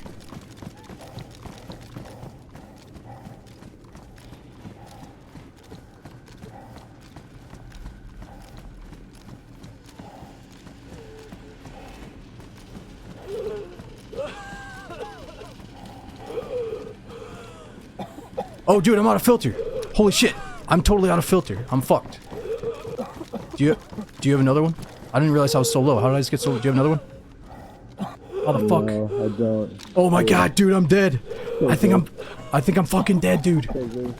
Oh, dude, I'm out of filter. Holy shit. I'm totally out of filter. I'm fucked. Do you have another one? I didn't realize I was so low. How did I just get so low? Do you have another one? How the fuck? No, I don't. Oh my god, dude, I'm dead. I think I'm fucking dead, dude. No,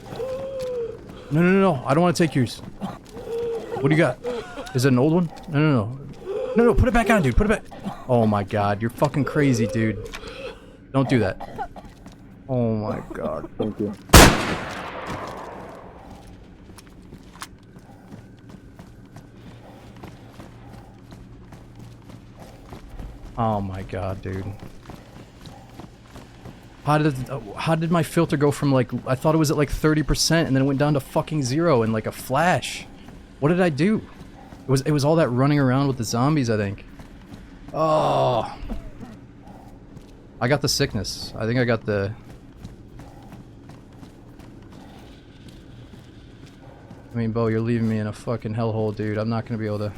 no, no, no. I don't want to take yours. What do you got? Is it an old one? No, no, no. No, no, put it back on, dude. Put it back. Oh my god, you're fucking crazy, dude. Don't do that. Oh my god. Thank you. Oh my god, dude. How did my filter go from like, I thought it was at like 30% and then it went down to fucking 0 in like a flash? What did I do? It was all that running around with the zombies, I think. Oh. I got the sickness. I think I got the... I mean, Bo, you're leaving me in a fucking hellhole, dude. I'm not gonna be able to...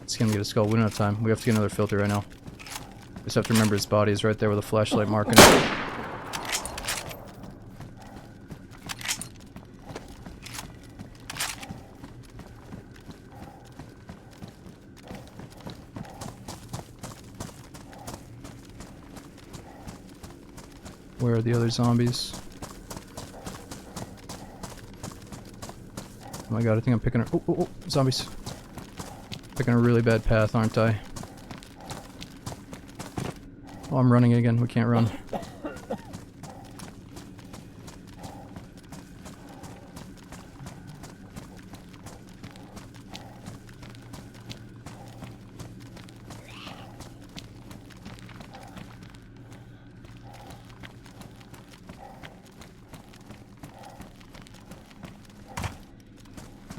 It's gonna get a skull. We don't have time. We have to get another filter right now. Just have to remember his body is right there with a flashlight marking it. Where are the other zombies? Oh my god, I think I'm picking a... Oh, oh, oh, zombies. Picking a really bad path, aren't I? Oh, I'm running again. We can't run.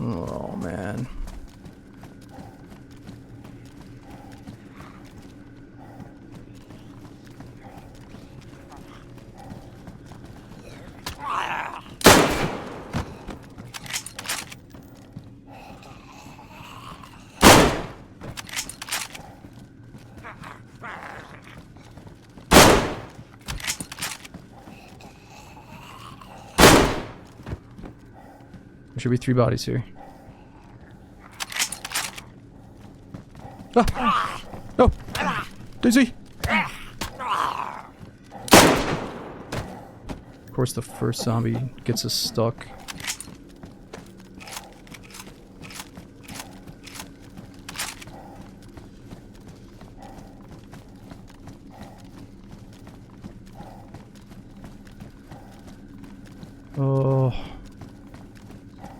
Oh, man. There should be 3 bodies here. Ah! No! DayZ! Of course the first zombie gets us stuck. Oh.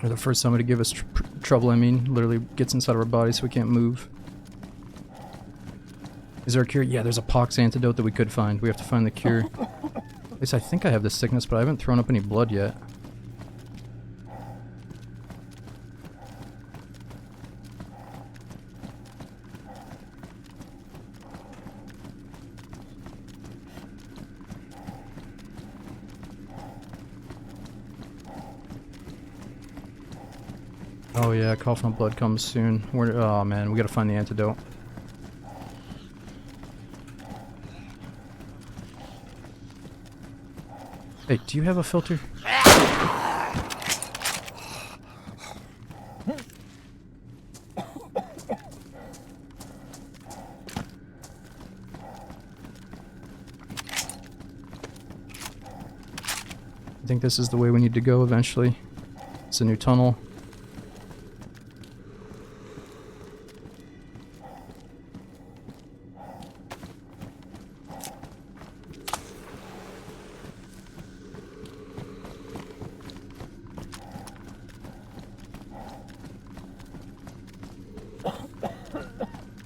Or the first zombie to give us trouble, I mean. Literally gets inside of our body so we can't move. Is there a cure? Yeah, there's a pox antidote that we could find. We have to find the cure. At least I think I have this sickness, but I haven't thrown up any blood yet. Oh yeah, coughing up blood comes soon. Oh man, we gotta find the antidote. Hey, do you have a filter? I think this is the way we need to go eventually. It's a new tunnel.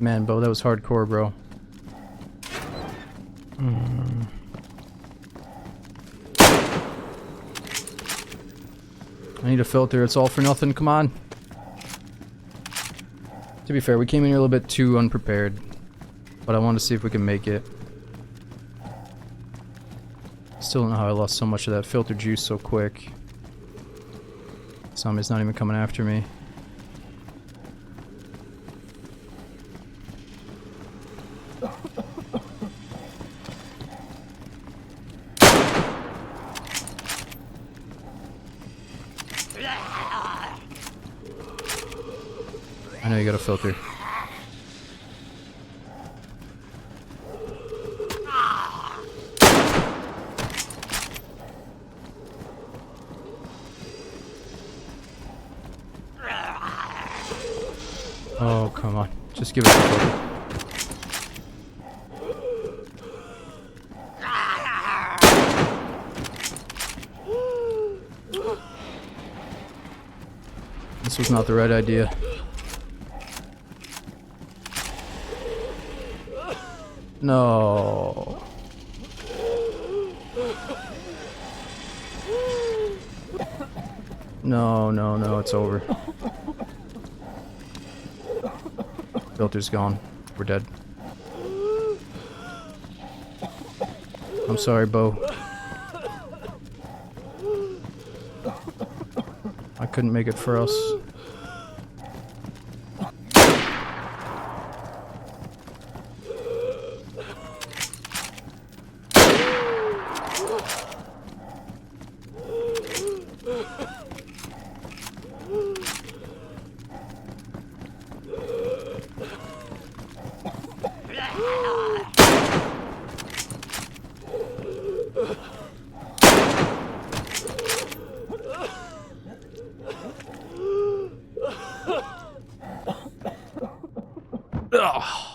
Man, Bo, that was hardcore, bro. I need a filter. It's all for nothing. Come on. To be fair, we came in here a little bit too unprepared. But I wanted to see if we can make it. Still don't know how I lost so much of that filter juice so quick. Zombie's not even coming after me. I know you got a filter. Oh, come on. Just give it a filter. This was not the right idea. No. No, no, no, it's over. Filter's gone. We're dead. I'm sorry, Bo. I couldn't make it for us. Ugh.